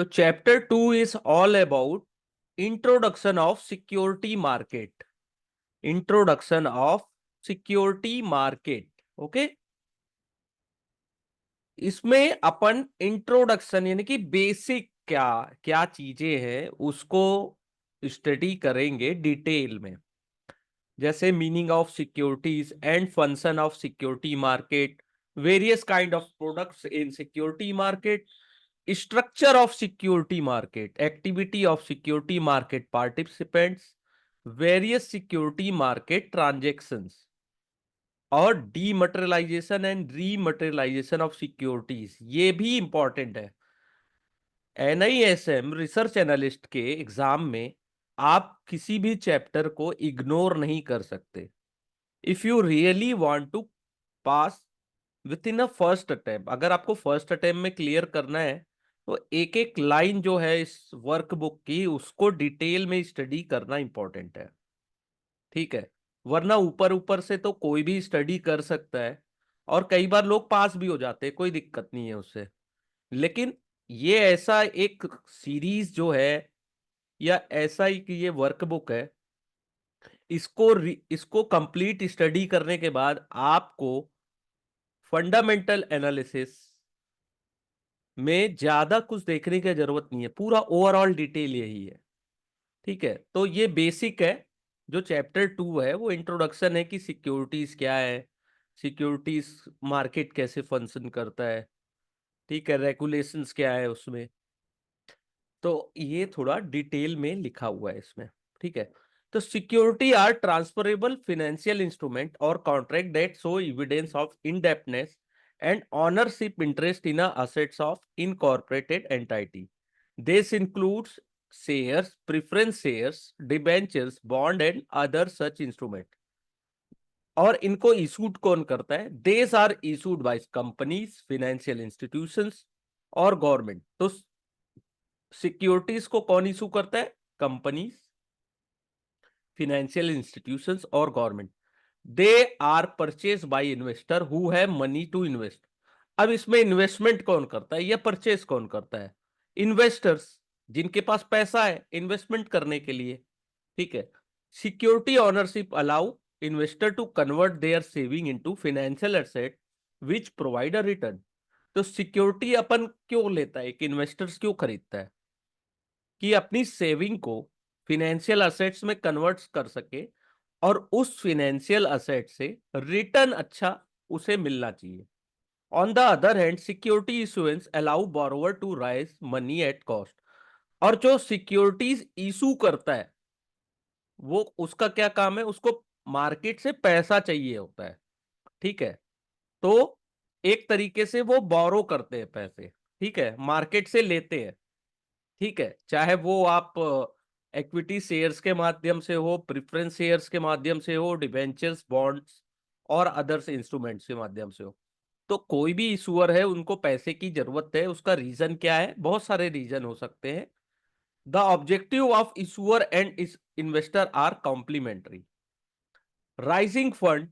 तो chapter 2 is all about introduction of security market. Introduction of security market. Okay, इसमें अपन introduction यानी कि basic क्या क्या चीजें हैं उसको स्टडी करेंगे डिटेल में। जैसे meaning of securities and function of security market, various kind of products in security market, structure of security market, activity of security market participants, various security market transactions, और dematerialisation and rematerialisation of securities, ये भी important है। NISM research analyst के exam में आप किसी भी chapter को इग्नोर नहीं कर सकते। If you really want to pass within a first attempt, अगर आपको फर्स्ट अटेम्प्ट में क्लियर करना है तो एक एक लाइन जो है इस वर्कबुक की उसको डिटेल में स्टडी करना इंपॉर्टेंट है। ठीक है, वरना ऊपर ऊपर से तो कोई भी स्टडी कर सकता है और कई बार लोग पास भी हो जाते हैं, कोई दिक्कत नहीं है उससे। लेकिन ये ऐसा एक सीरीज जो है या ऐसा ही कि ये वर्कबुक है, इसको कंप्लीट स्टडी करने के बाद आपको फंडामेंटल एनालिसिस में ज्यादा कुछ देखने की जरूरत नहीं है, पूरा ओवरऑल डिटेल यही है। ठीक है, तो ये बेसिक है। जो चैप्टर 2 है वो इंट्रोडक्शन है कि सिक्योरिटीज क्या है, सिक्योरिटीज मार्केट कैसे फंक्शन करता है, ठीक है, रेगुलेशंस क्या है उसमें, तो ये थोड़ा डिटेल में लिखा हुआ है इसमें। ठीक है, तो security are transferable financial instrument और contract that show evidence of indebtedness and ownership interest in assets of incorporated entity. This includes shares, preference shares, debentures, bond and other such instrument. और इनको इशूड कौन करता है? These are issued by companies, financial institutions और government. तो securities को कौन issue करता है? कंपनीज, फाइनेंशियल इंस्टीट्यूशंस और government. They are purchase by investor who have money to invest. अब इसमें इन्वेस्टमेंट कौन करता है या परचेज कौन करता है? इन्वेस्टर्स, जिनके पास पैसा है इन्वेस्टमेंट करने के लिए। ठीक है, security ownership allow investor to convert their saving into financial asset which provide a return. तो सिक्योरिटी अपन क्यों लेता है कि इन्वेस्टर्स क्यों खरीदता है? कि अपनी सेविंग को फिनेंशियल असेट्स में कन्वर्ट कर सके और उस फिनेंशियल असेट से रिटर्न अच्छा उसे मिलना चाहिए। On the other hand security issuance allow borrower to raise money at cost. और जो सिक्योरिटीज इशू करता है वो उसका क्या काम है? उसको मार्केट से पैसा चाहिए होता है। ठीक है, तो एक तरीके से वो बोरो करते हैं पैसे। ठीक है, मार्केट से लेते हैं। ठीक है, चाहे वो आप इक्विटी शेयर्स के माध्यम से हो, प्रेफरेंस शेयर्स के माध्यम से हो, डिबेंचर्स, बॉन्ड्स और अदर्स इंस्ट्रूमेंट्स के माध्यम से हो। तो कोई भी इशूअर है उनको पैसे की जरूरत है, उसका रीजन क्या है? बहुत सारे रीजन हो सकते हैं। The objective of issuer and investor are complementary. Raising fund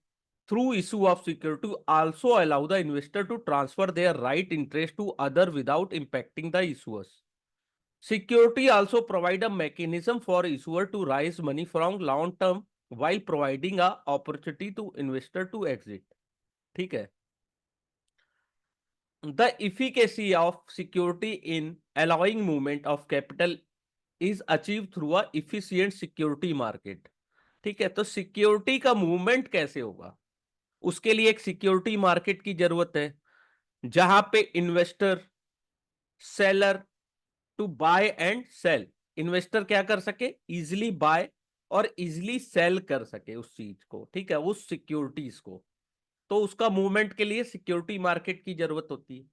through issue of security also allow the investor to transfer their right interest to other without impacting the issuers. Security also provide a mechanism for issuer to raise money from long term while providing a opportunity to investor to exit. ठीक है, the efficacy of security in allowing movement of capital is achieved through a efficient security market. ठीक है, तो security का movement कैसे होगा? उसके लिए एक सिक्योरिटी मार्केट की जरूरत है जहां पे investor, seller to buy and sell, investor क्या कर सके? इजिली बाय और इजिली सेल कर सके उस चीज को। ठीक है, उस सिक्योरिटीज को। तो उसका मूवमेंट के लिए सिक्योरिटी मार्केट की जरूरत होती है।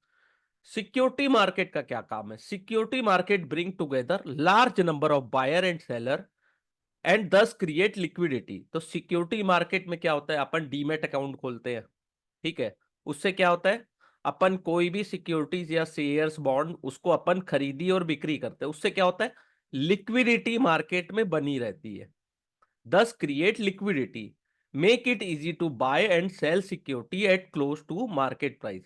सिक्योरिटी मार्केट का क्या काम है? Security market bring together large number of buyer and seller and thus create liquidity. तो सिक्योरिटी मार्केट में क्या होता है? अपन डीमेट अकाउंट खोलते हैं। ठीक है, उससे क्या होता है? अपन कोई भी सिक्योरिटीज या शेयर्स, बॉन्ड, उसको अपन खरीदी और बिक्री करते हैं। उससे क्या होता है? लिक्विडिटी मार्केट में बनी रहती है। Thus create liquidity, make it easy to buy and sell security at close to market price.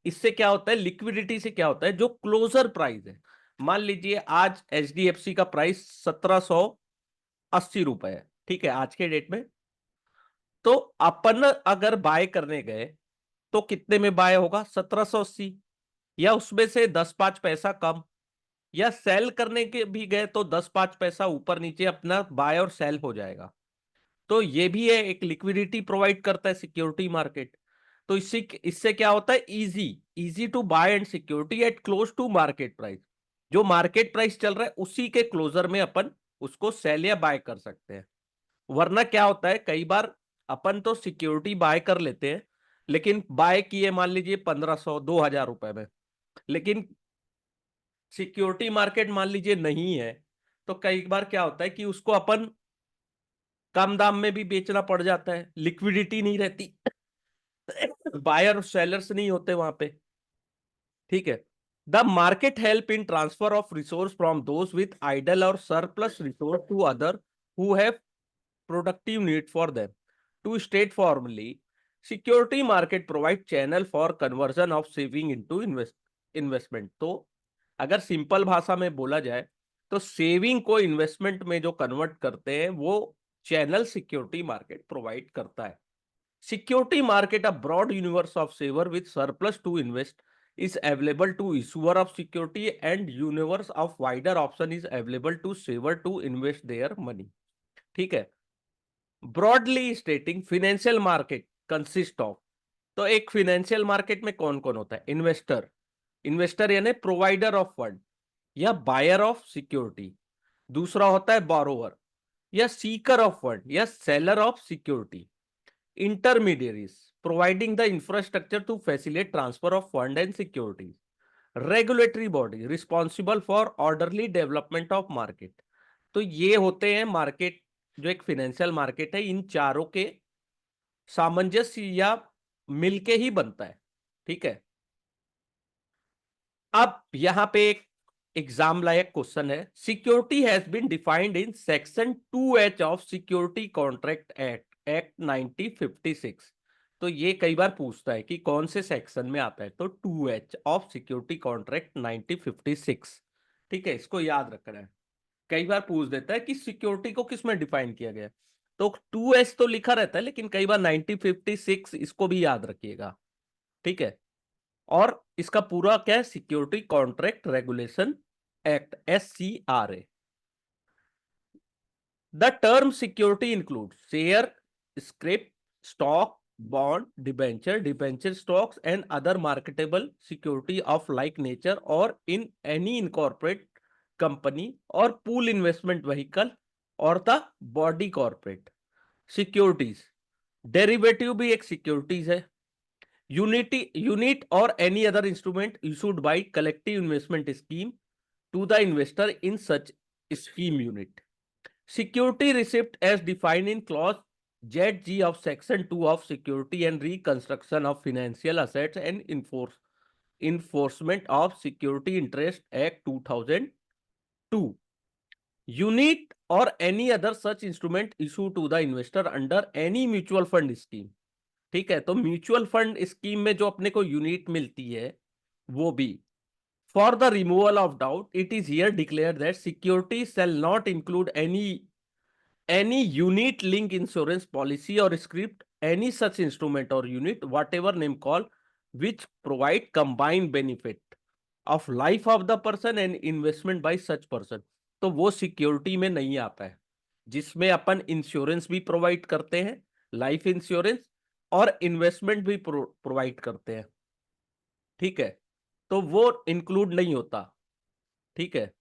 इससे क्या होता है? लिक्विडिटी से क्या होता है? जो क्लोजर प्राइस है, मान लीजिए आज HDFC का प्राइस 1780 रुपए है, ठीक है, आज के डेट में। तो अपन अगर बाय करने गए तो कितने में बाय होगा? 1780, या उसमें से 10-5 पैसा कम, या सेल करने के भी गए तो 10-5 पैसा ऊपर नीचे अपना बाय और सेल हो जाएगा। तो ये भी है, एक लिक्विडिटी प्रोवाइड करता है सिक्योरिटी मार्केट। तो इससे क्या होता है? Easy easy to buy and security at close to market price. जो मार्केट प्राइस चल रहा है उसी के क्लोजर में अपन उसको सेल या बाय कर सकते हैं। वरना क्या होता है, कई बार अपन तो सिक्योरिटी बाय कर लेते हैं, लेकिन बाय किए मान लीजिए 1500-2000 रुपए में, लेकिन सिक्योरिटी मार्केट मान लीजिए नहीं है, तो कई बार क्या होता है कि उसको अपन कम दाम में भी बेचना पड़ जाता है, लिक्विडिटी नहीं रहती, बायर और सेलर्स नहीं होते वहां पे, ठीक है। The market help in transfer of resource from those with idle or surplus resource to other who have productive need for them. To state formally, security market provide channel for conversion of saving into investment. तो अगर simple भाषा में बोला जाए तो saving को investment में जो कन्वर्ट करते हैं वो चैनल सिक्योरिटी मार्केट प्रोवाइड करता है। Security market, a broad universe of saver with surplus to invest, is available to issuer of security, and universe of wider option is available to saver to invest their money, ठीक है। Broadly stating, financial market consist of, तो एक financial market में कौन कौन होता है? Investor, investor यानी प्रोवाइडर ऑफ फंड या बायर ऑफ सिक्योरिटी। दूसरा होता है बोरोवर या सीकर ऑफ फंड या seller of security. Intermediaries, providing the infrastructure to facilitate transfer of fund and security. Regulatory body responsible for orderly development of market. तो ये होते हैं मार्केट, जो एक फाइनेंशियल मार्केट है, इन चारों के सामंजस्य या मिलके ही बनता है, ठीक है। अब यहां पे एक एग्जाम लायक क्वेश्चन है, security has been defined in section 2H of security contract act 1956। तो ये कई बार पूछता है कि कौन से सेक्शन में आता है, तो 2H ऑफ सिक्योरिटी कॉन्ट्रैक्ट 1956, ठीक है, इसको याद रखना है। कई बार पूछ देता है कि सिक्योरिटी को किस में डिफाइन किया गया है, तो 2H तो लिखा रहता है, लेकिन कई बार 1956 इसको भी याद रखिएगा, ठीक है। और इसका पूरा क्या है? Security contract regulation act, SCRA। The term security include share, script, stock, bond, debenture, debenture stocks and other marketable security of like nature और इन एनी इनकॉर्पोरेट कंपनी और पूल इन्वेस्टमेंट व्हीकल और the body corporate securities. Derivative भी एक securities है। Unit और any other instrument issued bye collective investment scheme to the investor in such scheme unit. Security receipt as defined in clause ZG of section 2 of security and reconstruction of financial assets and enforcement of security interest act 2002. Unit or any other such instrument issued to the investor under any mutual fund scheme, ठीक है। तो mutual fund scheme में जो अपने को unit मिलती है वो भी। For the removal of doubt, it is here declared that security shall not include any unit link insurance policy or script, any such instrument or unit, whatever name call, which provide combined benefit of life of the person and investment by such person। तो वो security में नहीं आता है, जिसमें अपन insurance भी provide करते हैं, लाइफ इंश्योरेंस, और इन्वेस्टमेंट भी प्रोवाइड करते हैं, ठीक है। तो वो इंक्लूड नहीं होता, ठीक है।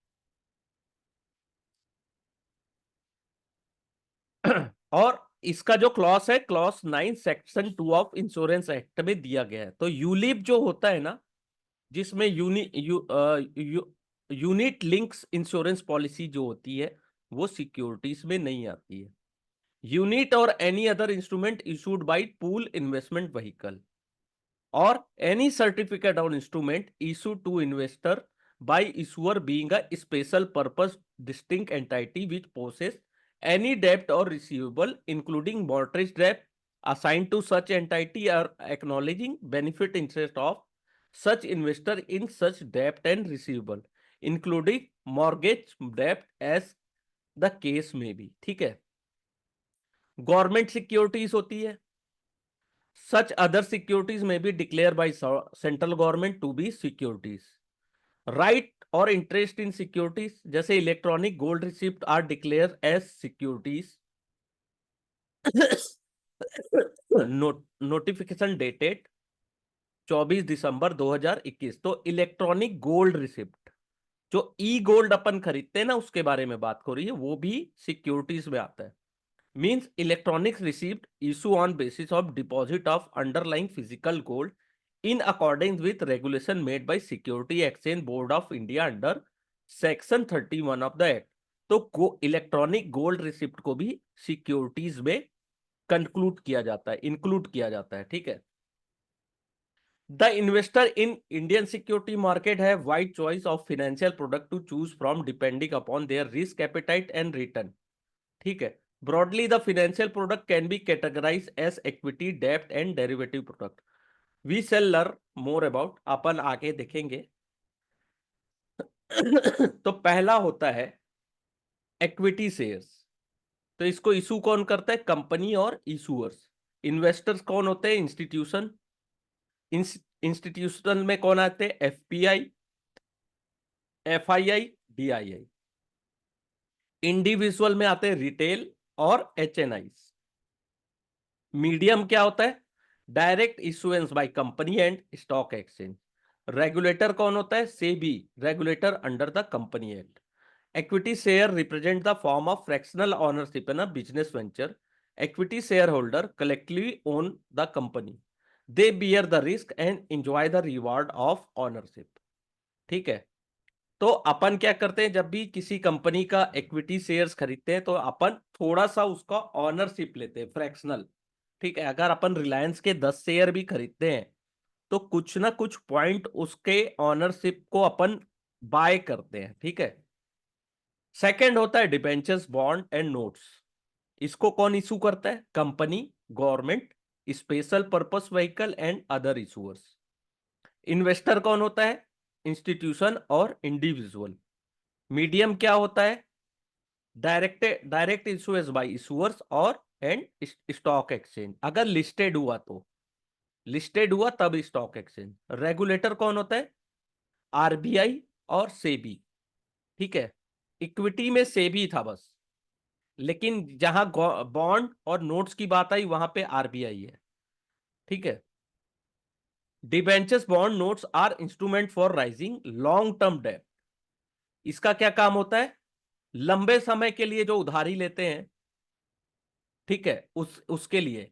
और इसका जो क्लॉज है, clause 9 section 2 of insurance act में दिया गया है। तो यूलिप जो होता है ना, जिसमें यूनिट लिंक्स इंश्योरेंस पॉलिसी जो होती है वो सिक्योरिटीज में नहीं आती है। यूनिट और any other instrument issued bye pool investment vehicle or any certificate or instrument issued to investor by issuer being a special purpose distinct entity which possesses any debt or receivable including mortgage debt assigned to such entity or acknowledging benefit interest of such investor in such debt and receivable including mortgage डेप्ट as the case may be. ठीक है, government securities होती है, such other securities may be declare by central government to be securities. Right और interest in securities जैसे electronic gold receipt are declare as securities. Notification dated 24 December 2021। तो electronic gold receipt जो ई gold अपन खरीदते हैं ना, उसके बारे में बात हो रही है, वो भी सिक्योरिटीज में आता है। Means electronic receipt issue on basis of deposit of underlying physical gold in according with regulation made by security exchange board of India under section 31 of the act. तो इलेक्ट्रॉनिक गोल्ड रिसिप्ट को भी securities में conclude किया जाता है, include किया जाता है। ठीक है, the investor in Indian security market है wide choice of financial product to choose from depending upon their risk appetite and return. ठीक है, broadly the financial product can be categorize as equity, डेब्ट and derivative product. We shall learn more about, अपन आगे देखेंगे। तो पहला होता है इक्विटी शेयर्स। तो इसको इशू कौन करता है? कंपनी और इशूअर्स। इन्वेस्टर्स कौन होते हैं? इंस्टीट्यूशन। इंस्टीट्यूशनल में कौन आते हैं? FPI, FII, DII. इंडिविजुअल में आते हैं रिटेल और एचएनआई। मीडियम क्या होता है? Direct issuance by company and stock exchange. Regulator कौन होता है? SEBI, regulator under the company act. Equity share represent the form of fractional ownership in a business venture. Equity shareholder collectively own the company. They bear the risk and enjoy the reward of ownership. ठीक है, तो अपन क्या करते हैं? जब भी किसी company का इक्विटी शेयर्स खरीदते हैं तो अपन थोड़ा सा उसका ऑनरशिप लेते हैं, फ्रैक्शनल। ठीक है, अगर अपन रिलायंस के 10 शेयर भी खरीदते हैं तो कुछ ना कुछ पॉइंट उसके ऑनरशिप को अपन बाय करते हैं। ठीक है, सेकंड होता है डिबेंचर्स, बॉन्ड एंड नोट्स। इसको कौन इशू करता है? Company, government, special purpose vehicle and other issuers. Investor कौन होता है? इंस्टीट्यूशन और इंडिविजुअल। मीडियम क्या होता है? डायरेक्ट इशूएंस बाय इशूअर्स और एंड स्टॉक एक्सचेंज, अगर लिस्टेड हुआ तो। लिस्टेड हुआ तब स्टॉक एक्सचेंज। रेगुलेटर कौन होता है? आरबीआई और सेबी। ठीक है, इक्विटी में सेबी था बस, लेकिन जहां बॉन्ड और नोट्स की बात आई वहां पे आरबीआई है। ठीक है, debentures, bond, notes are instrument for raising long term debt. इसका क्या काम होता है? लंबे समय के लिए जो उधारी लेते हैं, ठीक है, उसके लिए।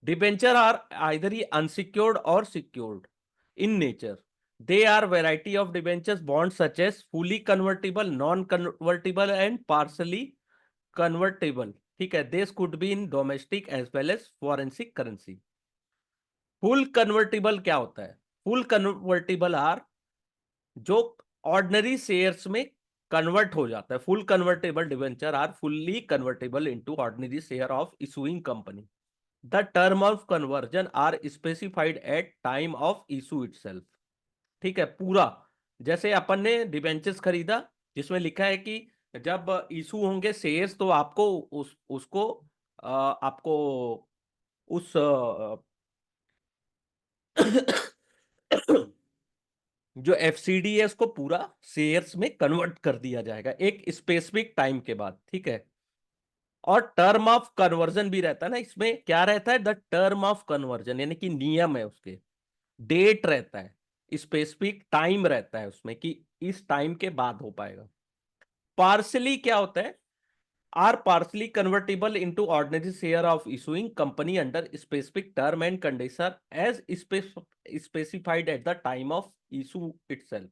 डिबेंचर आर आइदर अनसिक्योर्ड और secured in nature. They are variety of debentures bond such as fully convertible, non convertible and partly convertible. ठीक है, this could be in domestic as well as forensic currency. Full convertible क्या होता है? Full convertible are जो ordinary shares में convert हो जाता है। Full convertible debenture are fully convertible into ordinary share of issuing company. The term of conversion are specified at time of issue itself. ठीक है, पूरा जैसे अपन ने डिबेंचर्स खरीदा जिसमें लिखा है कि जब इशू होंगे शेयर्स तो आपको उसको आपको उस जो एफसीडी है उसको पूरा शेयर्स में कन्वर्ट कर दिया जाएगा एक स्पेसिफिक टाइम के बाद। ठीक है, और टर्म ऑफ कन्वर्जन भी रहता है ना, इसमें क्या रहता है? द टर्म ऑफ कन्वर्जन यानी कि नियम है उसके, डेट रहता है, स्पेसिफिक टाइम रहता है उसमें कि इस टाइम के बाद हो पाएगा। पार्सली क्या होता है? are partially convertible into ordinary share of issuing company under specific term and condition as specified at the time of issue itself.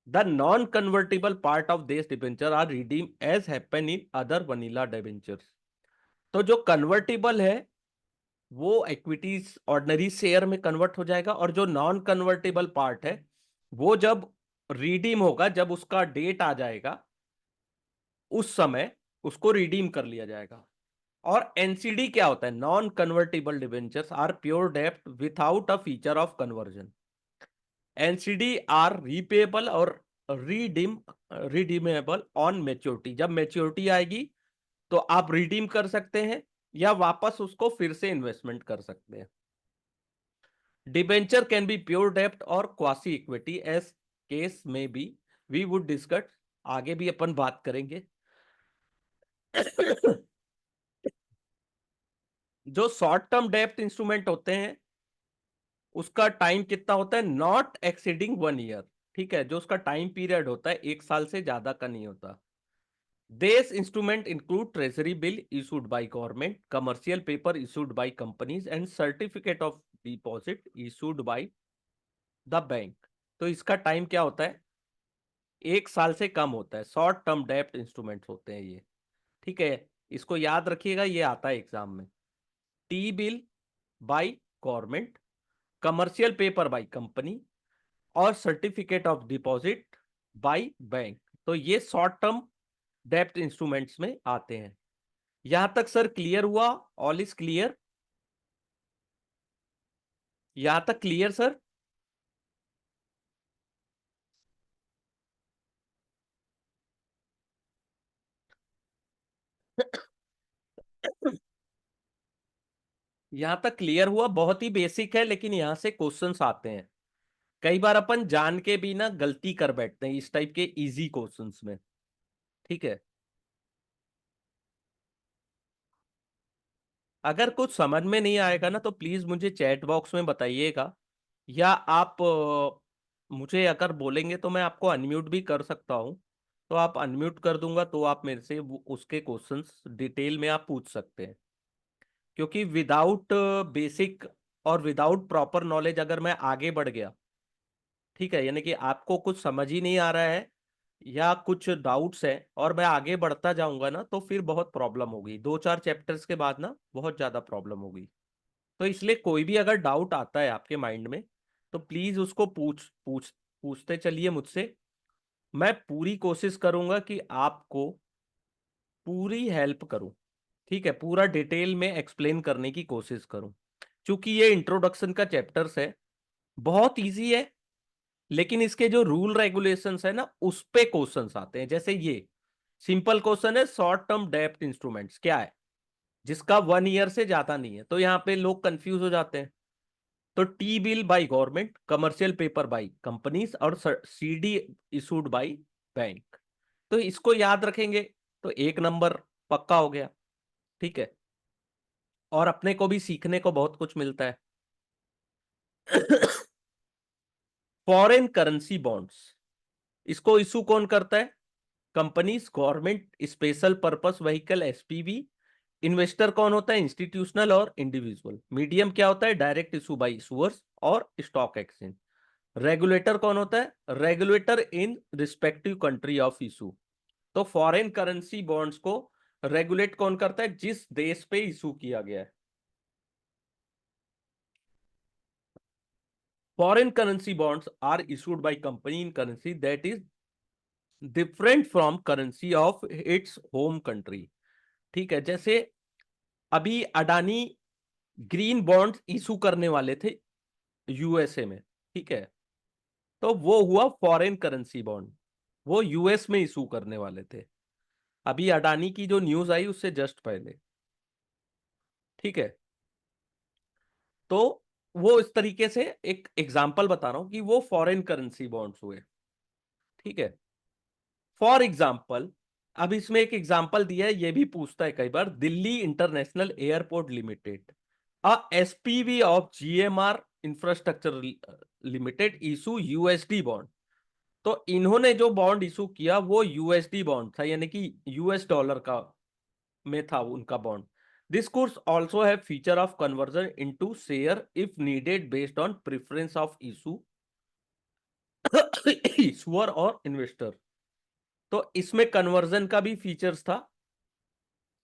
The non-convertible part of this debenture are redeemed as happen in other vanilla debentures. तो जो convertible है वो equities ordinary share में convert हो जाएगा, और जो non convertible part है वो जब रिडीम होगा, जब उसका डेट आ जाएगा उस समय उसको रिडीम कर लिया जाएगा। और एनसीडी क्या होता है? Non convertible debentures are pure डेब्ट without a feature of conversion. NCD are repayable और रिडीम रिडीमेबल ऑन मेच्योरिटी, जब मेच्योरिटी आएगी तो आप रिडीम कर सकते हैं या वापस उसको फिर से इन्वेस्टमेंट कर सकते हैं। डिबेंचर कैन बी प्योर डेप्ट और quasi equity as case may B, we would discuss, आगे भी अपन बात करेंगे। जो शॉर्ट टर्म डेप्ट इंस्ट्रूमेंट होते हैं उसका टाइम कितना होता है, नॉट एक्सीडिंग 1 ईयर। ठीक है, जो उसका टाइम पीरियड होता है 1 साल से ज्यादा का नहीं होता। These instrument include treasury bill issued by government, commercial paper issued by companies and certificate of deposit issued by the bank। तो इसका टाइम क्या होता है, 1 साल से कम होता है। शॉर्ट टर्म डेप्ट इंस्ट्रूमेंट्स होते हैं ये। ठीक है, इसको याद रखिएगा, ये आता है एग्जाम में। T bill by government, commercial paper by company और certificate of deposit by bank. तो ये शॉर्ट टर्म डेप्ट इंस्ट्रूमेंट्स में आते हैं। यहां तक सर क्लियर हुआ? All is clear? यहां तक क्लियर सर? यहां तक क्लियर हुआ? बहुत ही बेसिक है, लेकिन यहां से क्वेश्चंस आते हैं। कई बार अपन जान के भी ना गलती कर बैठते हैं इस टाइप के इजी क्वेश्चंस में। ठीक है, अगर कुछ समझ में नहीं आएगा ना तो प्लीज मुझे चैट बॉक्स में बताइएगा, या आप मुझे अगर बोलेंगे तो मैं आपको अनम्यूट भी कर सकता हूं। तो आप अनम्यूट कर दूंगा तो आप मेरे से उसके क्वेश्चंस डिटेल में आप पूछ सकते हैं। क्योंकि विदाउट बेसिक और विदाउट प्रॉपर नॉलेज अगर मैं आगे बढ़ गया, ठीक है, यानी कि आपको कुछ समझ ही नहीं आ रहा है या कुछ डाउट्स है और मैं आगे बढ़ता जाऊंगा ना, तो फिर बहुत प्रॉब्लम होगी। 2-4 चैप्टर्स के बाद ना बहुत ज्यादा प्रॉब्लम होगी। तो इसलिए कोई भी अगर डाउट आता है आपके माइंड में तो प्लीज उसको पूछते चलिए मुझसे। मैं पूरी कोशिश करूंगा कि आपको पूरी हेल्प करूं। ठीक है, पूरा डिटेल में एक्सप्लेन करने की कोशिश करूं। क्योंकि ये इंट्रोडक्शन का चैप्टर्स है, बहुत इजी है, लेकिन इसके जो रूल रेगुलेशंस है ना उस पे क्वेश्चंस आते हैं। जैसे ये सिंपल क्वेश्चन है, शॉर्ट टर्म डेप्ट इंस्ट्रूमेंट्स क्या है, जिसका 1 ईयर से ज्यादा नहीं है। तो यहाँ पे लोग कंफ्यूज हो जाते हैं। तो T bill by government, commercial paper by companies और सीडी इशूड बाय बैंक। तो इसको याद रखेंगे तो 1 नंबर पक्का हो गया। ठीक है, और अपने को भी सीखने को बहुत कुछ मिलता है। फॉरेन करेंसी बॉन्ड्स, इसको इशू कौन करता है? Companies, government, special purpose vehicle SPV. Investor कौन होता है? इंस्टीट्यूशनल और इंडिविजुअल। मीडियम क्या होता है? डायरेक्ट इशू बाय इशूअर्स और स्टॉक एक्सचेंज। रेगुलेटर कौन होता है? Regulator in respective country of issue. तो फॉरेन करेंसी बॉन्ड्स को रेगुलेट कौन करता है? जिस देश पे इशू किया गया है। Foreign currency bonds are issued by company in currency that is different from currency of its home country. ठीक है, जैसे अभी अडानी ग्रीन बॉन्ड इशू करने वाले थे यूएसए में। ठीक है, तो वो हुआ फॉरेन करेंसी बॉन्ड, वो यूएस में इशू करने वाले थे। अभी अडानी की जो न्यूज आई उससे जस्ट पहले। ठीक है, तो वो इस तरीके से एक एग्जांपल बता रहा हूं कि वो फॉरेन करेंसी बॉन्ड्स हुए। ठीक है, फॉर एग्जाम्पल, अब इसमें एक एग्जाम्पल दिया है, ये भी पूछता है कई बार। Delhi international airport limited, a SPV of GMR infrastructure limited issue USD bond. तो इन्होंने जो बॉन्ड इशू किया वो यूएसडी बॉन्ड था, यानी कि यूएस डॉलर का में था उनका bond. This could also have feature of conversion into share if needed based on preference of issue issuer और इन्वेस्टर। तो इसमें कन्वर्जन का भी फीचर्स था।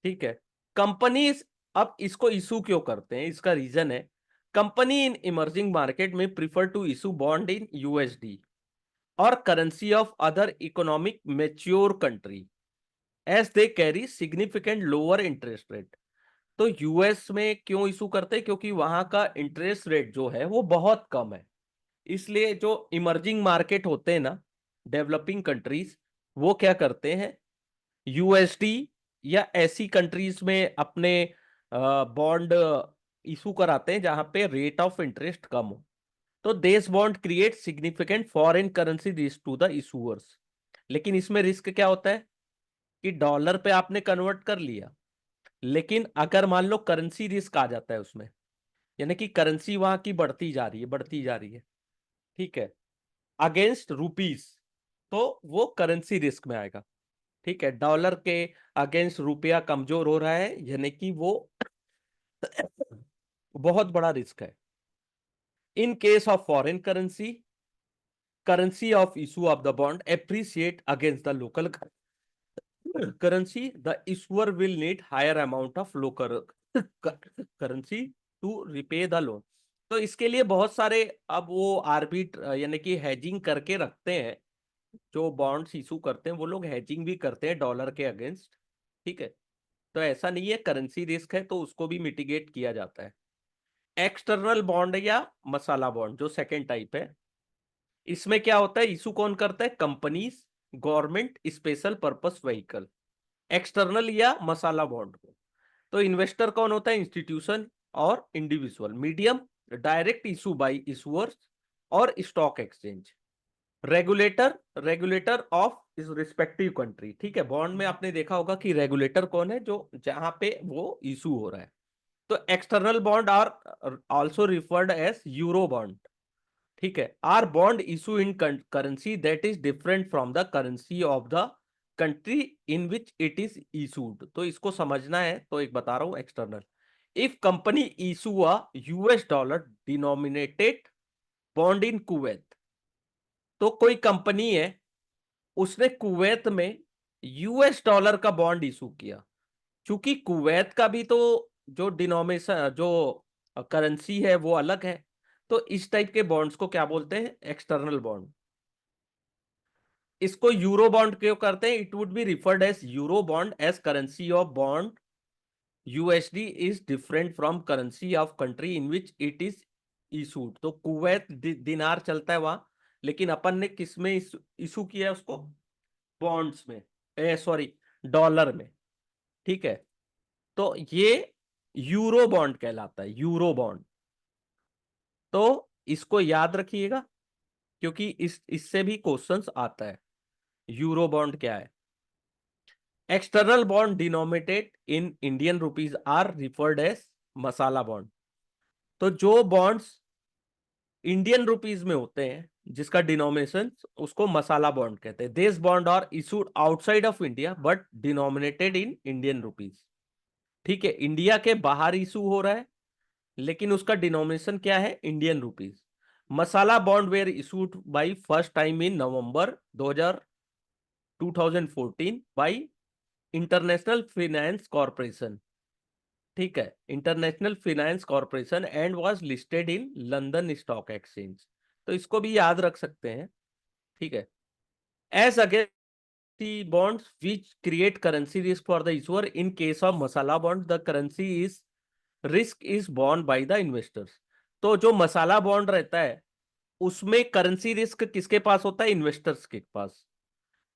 ठीक है, कंपनीज अब इसको इशू क्यों करते हैं, इसका रीजन है, कंपनी इन इमर्जिंग मार्केट में prefer to issue bond in USD और currency of other economic mature country as they carry significant lower interest rate. तो यूएस में क्यों इशू करते हैं? क्योंकि वहां का इंटरेस्ट रेट जो है वो बहुत कम है। इसलिए जो इमर्जिंग मार्केट होते हैं ना, डेवलपिंग कंट्रीज वो क्या करते हैं, यूएसडी या ऐसी कंट्रीज में अपने बॉन्ड इशू कराते हैं जहां पे रेट ऑफ इंटरेस्ट कम हो। तो these bond create significant foreign currency risk to the issuers. लेकिन इसमें रिस्क क्या होता है कि डॉलर पे आपने कन्वर्ट कर लिया, लेकिन अगर मान लो करेंसी रिस्क आ जाता है उसमें, यानी कि करेंसी वहां की बढ़ती जा रही है, बढ़ती जा रही है, ठीक है, अगेंस्ट रुपीस, तो वो करेंसी रिस्क में आएगा। ठीक है, डॉलर के अगेंस्ट रुपया कमजोर हो रहा है, यानी कि वो बहुत बड़ा रिस्क है। In case of foreign currency, currency of issue of the bond appreciate against the local currency, the issuer will need higher amount of local currency to repay the loan. तो इसके लिए बहुत सारे अब वो आर्बिट यानी कि हेजिंग करके रखते हैं, जो बॉन्ड्स इशू करते हैं वो लोग हेजिंग भी करते हैं डॉलर के अगेंस्ट। ठीक है, तो ऐसा नहीं है, करेंसी रिस्क है तो उसको भी मिटिगेट किया जाता है। एक्सटर्नल बॉन्ड या मसाला बॉन्ड जो सेकेंड टाइप है, इसमें क्या होता है, इशू कौन करता है, companies, government, special purpose vehicle, external या मसाला बॉन्ड को। तो इन्वेस्टर कौन होता है, इंस्टीट्यूशन और individual. Medium, direct issue by issuers और stock exchange. Regulator, regulator of इस रिस्पेक्टिव कंट्री। ठीक है, बॉन्ड में आपने देखा होगा कि रेगुलेटर कौन है, जो जहां पे वो इशू हो रहा है। तो external bond are also referred as euro bond. ठीक है, are bond issue in currency that is different from the currency of the country in which it is issued. तो इसको समझना है, तो एक बता रहा हूं external. If company issue a US dollar denominated bond in Kuwait, तो कोई कंपनी है उसने कुवैत में यूएस डॉलर का बॉन्ड इशू किया, क्योंकि कुवैत का भी तो जो डिनोमिनेशन जो करेंसी है वो अलग है। तो इस टाइप के बॉन्ड्स को क्या बोलते हैं, एक्सटर्नल बॉन्ड। इसको यूरो बॉन्ड क्यों करते हैं, it would be referred as euro bond as currency of bond USD is different from currency of country in which it is issued. तो कुवैत दिनार चलता है वहां, लेकिन अपन ने किस में इशू किया है उसको, बॉन्ड्स में, सॉरी, डॉलर में। ठीक है, तो ये यूरो बॉन्ड कहलाता है, यूरो बॉन्ड। तो इसको याद रखिएगा, क्योंकि इससे भी क्वेश्चंस आता है। यूरो बॉन्ड क्या है, external bond denominated in Indian rupees are referred as masala bond. तो जो बॉन्ड्स इंडियन रुपीज में होते हैं जिसका डिनोमिनेशन, उसको मसाला बॉन्ड कहते हैं। This bond are issued outside of India but denominated in Indian rupees. ठीक है, इंडिया के बाहर इशू हो रहा है, लेकिन उसका डिनोमिनेशन क्या है, Indian rupees. Masala bond were issued by first time in November 2014 by international finance corporation. ठीक है, international finance corporation and was listed in London stock exchange. तो इसको भी याद रख सकते हैं। ठीक है, as against the bonds which create currency risk for the issuer, in case of masala bond the currency is risk is borne by the investors। तो जो मसाला बॉन्ड रहता है उसमें करेंसी रिस्क किसके पास होता है, इन्वेस्टर्स के पास।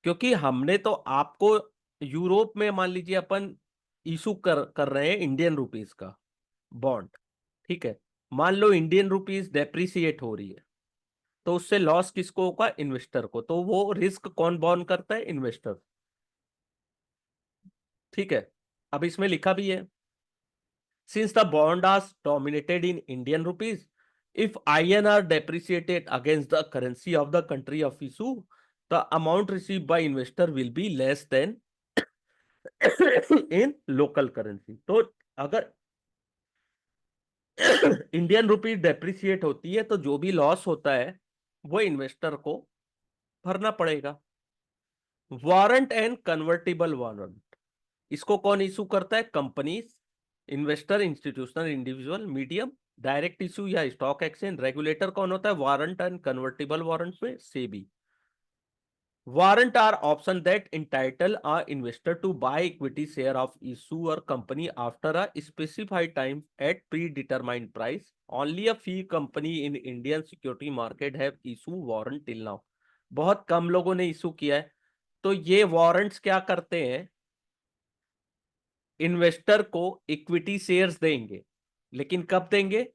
क्योंकि हमने तो आपको यूरोप में मान लीजिए अपन इशू कर रहे हैं इंडियन रुपीज का बॉन्ड। ठीक है, मान लो इंडियन रुपीज डेप्रिसिएट हो रही है, तो उससे लॉस किसको होगा, इन्वेस्टर को। तो वो रिस्क कौन बॉर्न करता है, इन्वेस्टर। ठीक है, अब इसमें लिखा भी है, since the bond are dominated in Indian rupees, if INR depreciated against the currency of the country of issue, the amount received by investor will be less than in local currency। तो अगर Indian rupees depreciate होती है तो जो भी loss होता है वो इन्वेस्टर को भरना पड़ेगा। वारंट एंड कन्वर्टिबल वारंट, इसको कौन इशू करता है, companies, investor, institutional, individual. Medium, direct issue या स्टॉक एक्सचेंज। रेगुलेटर कौन होता है, वारंट एंड कन्वर्टिबल वारंट में SEBI. Warrant are option that entitle a investor to buy equity share of issuer company after a specified time at predetermined price. Only a few company in Indian security market have issue warrant till now। बहुत कम लोगों ने issue किया है। तो ये warrants क्या करते हैं, इन्वेस्टर को इक्विटी शेयर्स देंगे, लेकिन कब देंगे,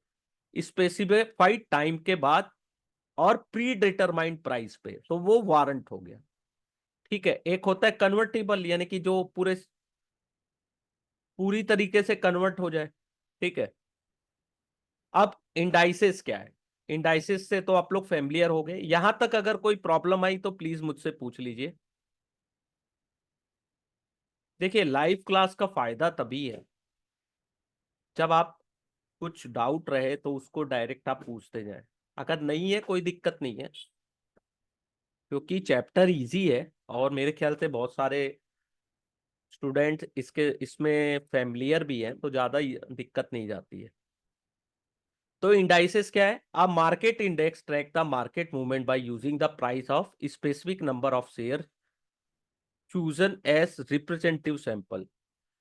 स्पेसिफाइड टाइम के बाद और प्री डिटरमाइंड प्राइस पे, तो वो वारंट हो गया। ठीक है, एक होता है कन्वर्टेबल, यानी कि जो पूरी तरीके से कन्वर्ट हो जाए। ठीक है, अब इंडाइसेस क्या है, इंडाइसेस से तो आप लोग फेमिलियर हो गए, यहां तक अगर कोई प्रॉब्लम आई तो प्लीज मुझसे पूछ लीजिए। देखिए, लाइव क्लास का फायदा तभी है जब आप कुछ डाउट रहे तो उसको डायरेक्ट आप पूछते जाए, अगर नहीं है कोई दिक्कत नहीं है, क्योंकि चैप्टर इजी है और मेरे ख्याल से बहुत सारे स्टूडेंट इसमें फैमिलियर भी हैं, तो ज्यादा दिक्कत नहीं जाती है। तो इंडाइसेस क्या है, a market index track the market movement by using the price of specific number of share chosen as representative sample.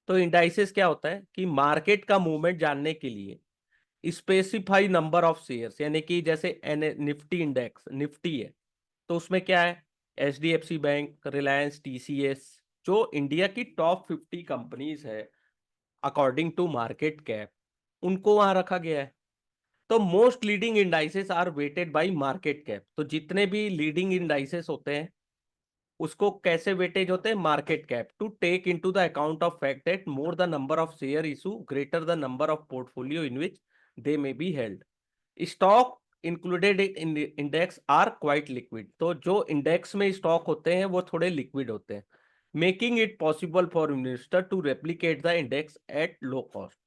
तो इंडाइसेस क्या होता है कि मार्केट का मूवमेंट जानने के लिए स्पेसिफाई नंबर ऑफ शेयर्स, यानी कि जैसे निफ्टी इंडेक्स, निफ्टी है तो उसमें क्या है, एचडीएफसी बैंक, रिलायंस, टीसीएस, जो इंडिया की टॉप 50 कंपनीज है अकॉर्डिंग टू मार्केट कैप, उनको वहां रखा गया है। तो most leading indices are weighted by market cap, तो जितने भी लीडिंग इंडाइसेस होते हैं उसको कैसे वेटेज होते हैं, market cap, to take into the account of fact that more the number of share issue greater the number of portfolio in which they may be held. Stock included in index are quite liquid, तो जो index में stock होते हैं वो थोड़े liquid होते हैं, making it possible for investor to replicate the index at low cost.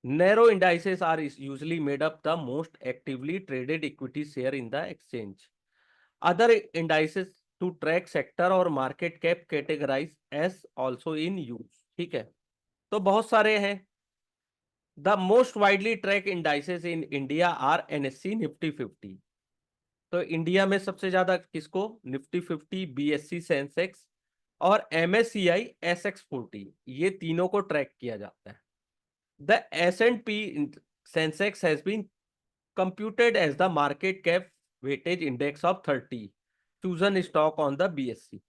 Narrow indices are usually made up the most actively traded equity share in the exchange. Other indices to track sector और market cap categorize as also in use. ठीक है, तो बहुत सारे हैं। The most widely tracked indices in India are NSE Nifty 50. तो India में सबसे ज्यादा किसको, निफ्टी 50, बीएससी सेंसेक्स और एमएससीआई एसएक्स 40, ये तीनों को ट्रैक किया जाता है। The S&P Sensex has been computed as the market cap weightage index of 30 chosen stock on the BSE।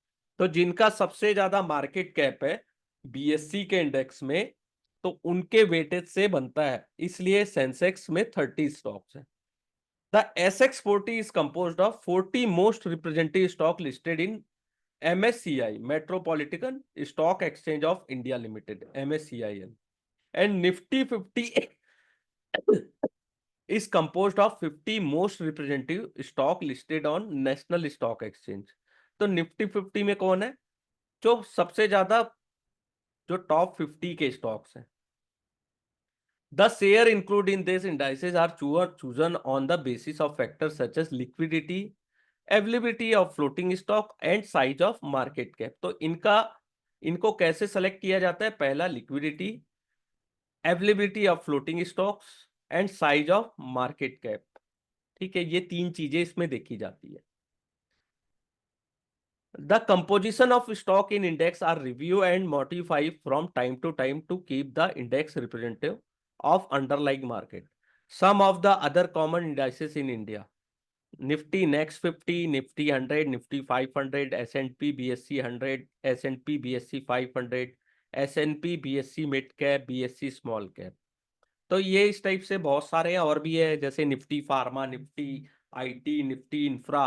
तो जिनका सबसे ज्यादा मार्केट कैप है बीएससी के इंडेक्स में, तो उनके वेटेज से बनता है, इसलिए सेंसेक्स में 30 स्टॉक्स हैं। The SX 40 is composed of 40 most representative stock listed in MSCI, Metropolitan Stock Exchange of India Limited, MSCIL, and Nifty 50 is composed of 50 most representative stock listed on National Stock Exchange। तो Nifty 50 में कौन है, जो सबसे ज्यादा, जो top 50 के stocks हैं। The share included in these indices are chosen on the basis of factors such as liquidity, availability of floating stock and size of market cap। तो इनको कैसे सेलेक्ट किया जाता है, पहला liquidity, availability of floating stocks and size of market cap. ठीक है, ये तीन चीजें इसमें देखी जाती है। The composition of stock in index are review and modify from time to time to keep the index representative of underlying market. Some of the other common indices in India, Nifty next 50, Nifty 100, Nifty 500, S and P BSE 100, S and P BSE 500, S and P BSc mid cap, BSc small cap. तो ये इस type से बहुत सारे हैं और भी है, जैसे Nifty pharma, Nifty IT, Nifty infra.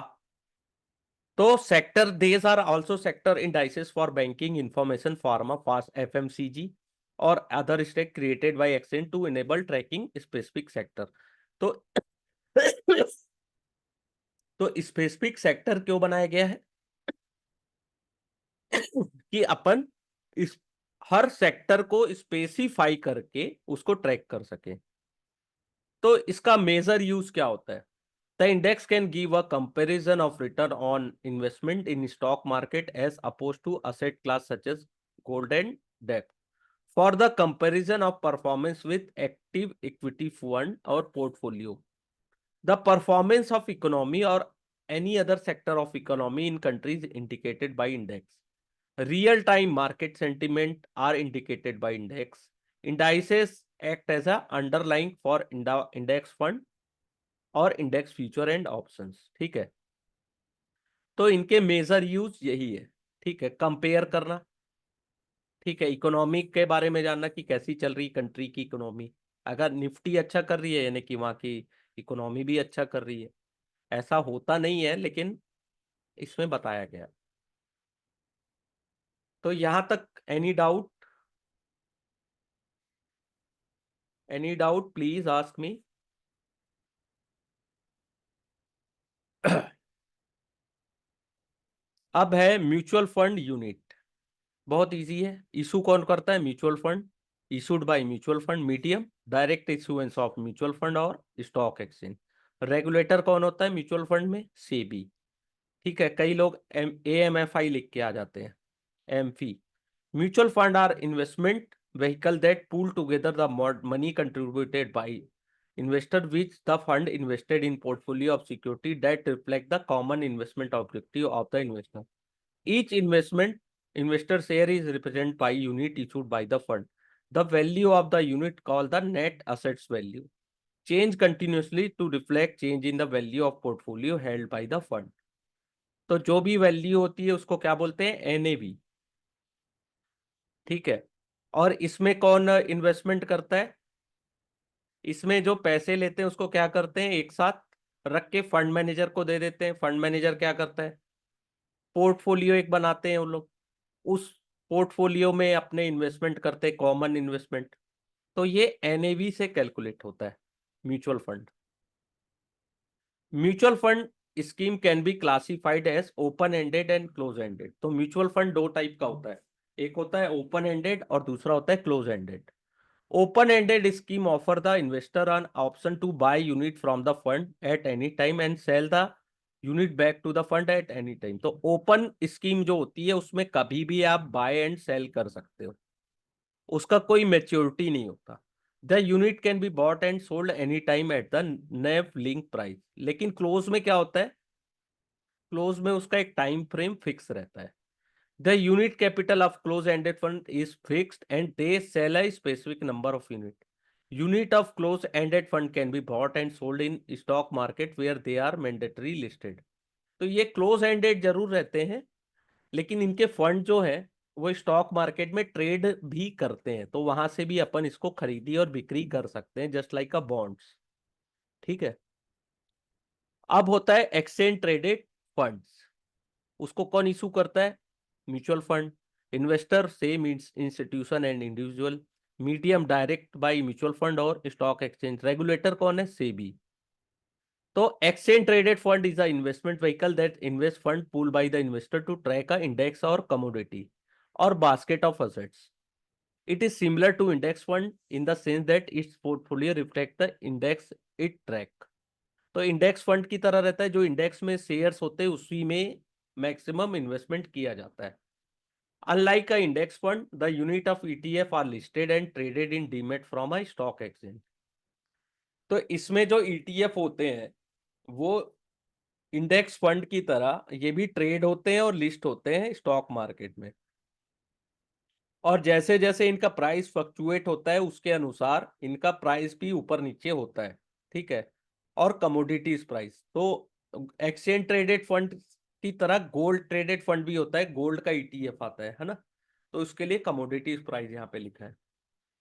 तो sector, these are also sector indices for banking, information, pharma, fast, FMCG और other stake created by exchange to enable tracking specific sector. तो तो स्पेसिफिक सेक्टर क्यों बनाया गया है कि अपन इस हर सेक्टर को स्पेसिफाई करके उसको ट्रैक कर सके। तो इसका मेजर यूज क्या होता है, the index can give a comparison of return on investment in stock market as oppose to asset class such as gold and debt, for the comparison of performance with active equity fund और portfolio. The performance of economy और any other sector of economy in countries indicated by index, real time market sentiment are indicated by index, indices act as a underlying for index fund और index future and options. ठीक है, तो इनके major use यही है, ठीक है, compare करना, ठीक है, इकोनॉमी के बारे में जानना कि कैसी चल रही कंट्री की इकोनॉमी, अगर निफ्टी अच्छा कर रही है यानी कि वहाँ की इकोनॉमी भी अच्छा कर रही है। ऐसा होता नहीं है लेकिन इसमें बताया गया। तो यहां तक any doubt please ask me. अब है म्यूचुअल फंड यूनिट, बहुत इजी है। इशू कौन करता है? Mutual fund, issued by mutual fund medium, direct issuance of mutual fund और स्टॉक एक्सचेंज। रेगुलेटर कौन होता है म्यूचुअल फंड में? सेबी, ठीक है। कई लोग AMFI लिख के आ जाते हैं, AMFI. Mutual fund are investment vehicle that pool together the money contributed by investor which the fund invested in portfolio of security that reflect the common investment objective of the investor. Each investor share is represented by unit issued by the fund. The value of the unit called the net assets value change continuously to reflect change in the value of portfolio held by the fund. तो जो भी value होती है उसको क्या बोलते हैं? NAV, ठीक है। और इसमें कौन इन्वेस्टमेंट करता है? इसमें जो पैसे लेते हैं उसको क्या करते हैं? एक साथ रख के फंड मैनेजर को दे देते हैं। फंड मैनेजर क्या करता है? पोर्टफोलियो एक बनाते हैं वो लोग, उस पोर्टफोलियो में अपने इन्वेस्टमेंट करते हैं, कॉमन इन्वेस्टमेंट। तो ये NAV से कैलकुलेट होता है mutual fund. Mutual fund scheme can be classified as open ended and close ended. तो म्यूचुअल फंड दो टाइप का होता है, एक होता है ओपन एंडेड और दूसरा होता है close ended. Open-ended scheme offer the investor an option to buy unit from the fund at any time and sell the unit back to the fund at any time. तो open scheme जो होती है उसमें कभी भी आप bye and cell कर सकते हो, उसका कोई मेच्योरिटी नहीं होता। The unit can be bought and sold any time at the naive link price. लेकिन क्लोज में क्या होता है? क्लोज में उसका एक टाइम फ्रेम फिक्स रहता है। The unit capital of close-ended fund is fixed and they sell a specific number of unit. Unit of close-ended fund can be bought and sold in stock market where they are mandatory listed. तो ये close ended जरूर रहते हैं लेकिन इनके fund जो है वो स्टॉक मार्केट में ट्रेड भी करते हैं, तो वहां से भी अपन इसको खरीदी और बिक्री कर सकते हैं जस्ट लाइक अ बॉन्ड्स, ठीक है। अब होता है एक्सचेंज ट्रेडेड फंड्स। उसको कौन इशू करता है? Mutual fund. Investor same institution and individual. Medium direct by mutual fund और स्टॉक एक्सचेंज। रेगुलेटर कौन है? सेबी। तो exchange traded fund is a investment vehicle that invest fund pool by the investor to track a index और commodity और basket of assets. It is similar to index fund in the sense that its portfolio reflect the index it track. तो index fund की तरह रहता है, जो index में shares होते हैं उसी में मैक्सिमम इन्वेस्टमेंट किया जाता है। Unlike a index fund, the unit of ETF are listed and traded in demat from a stock exchange. तो इसमें जो ETF होते हैं वो इंडेक्स फंड की तरह ये भी ट्रेड होते हैं और लिस्ट होते हैं स्टॉक मार्केट में। और जैसे जैसे इनका प्राइस फ्लक्चुएट होता है उसके अनुसार इनका प्राइस भी ऊपर नीचे होता है, ठीक है। और कमोडिटीज प्राइस, तो एक्सचेंज ट्रेडेड फंड की तरह गोल्ड ट्रेडेड फंड भी होता है, गोल्ड का ETF आता है ना। तो उसके लिए कमोडिटीज प्राइस यहाँ पे लिखा है।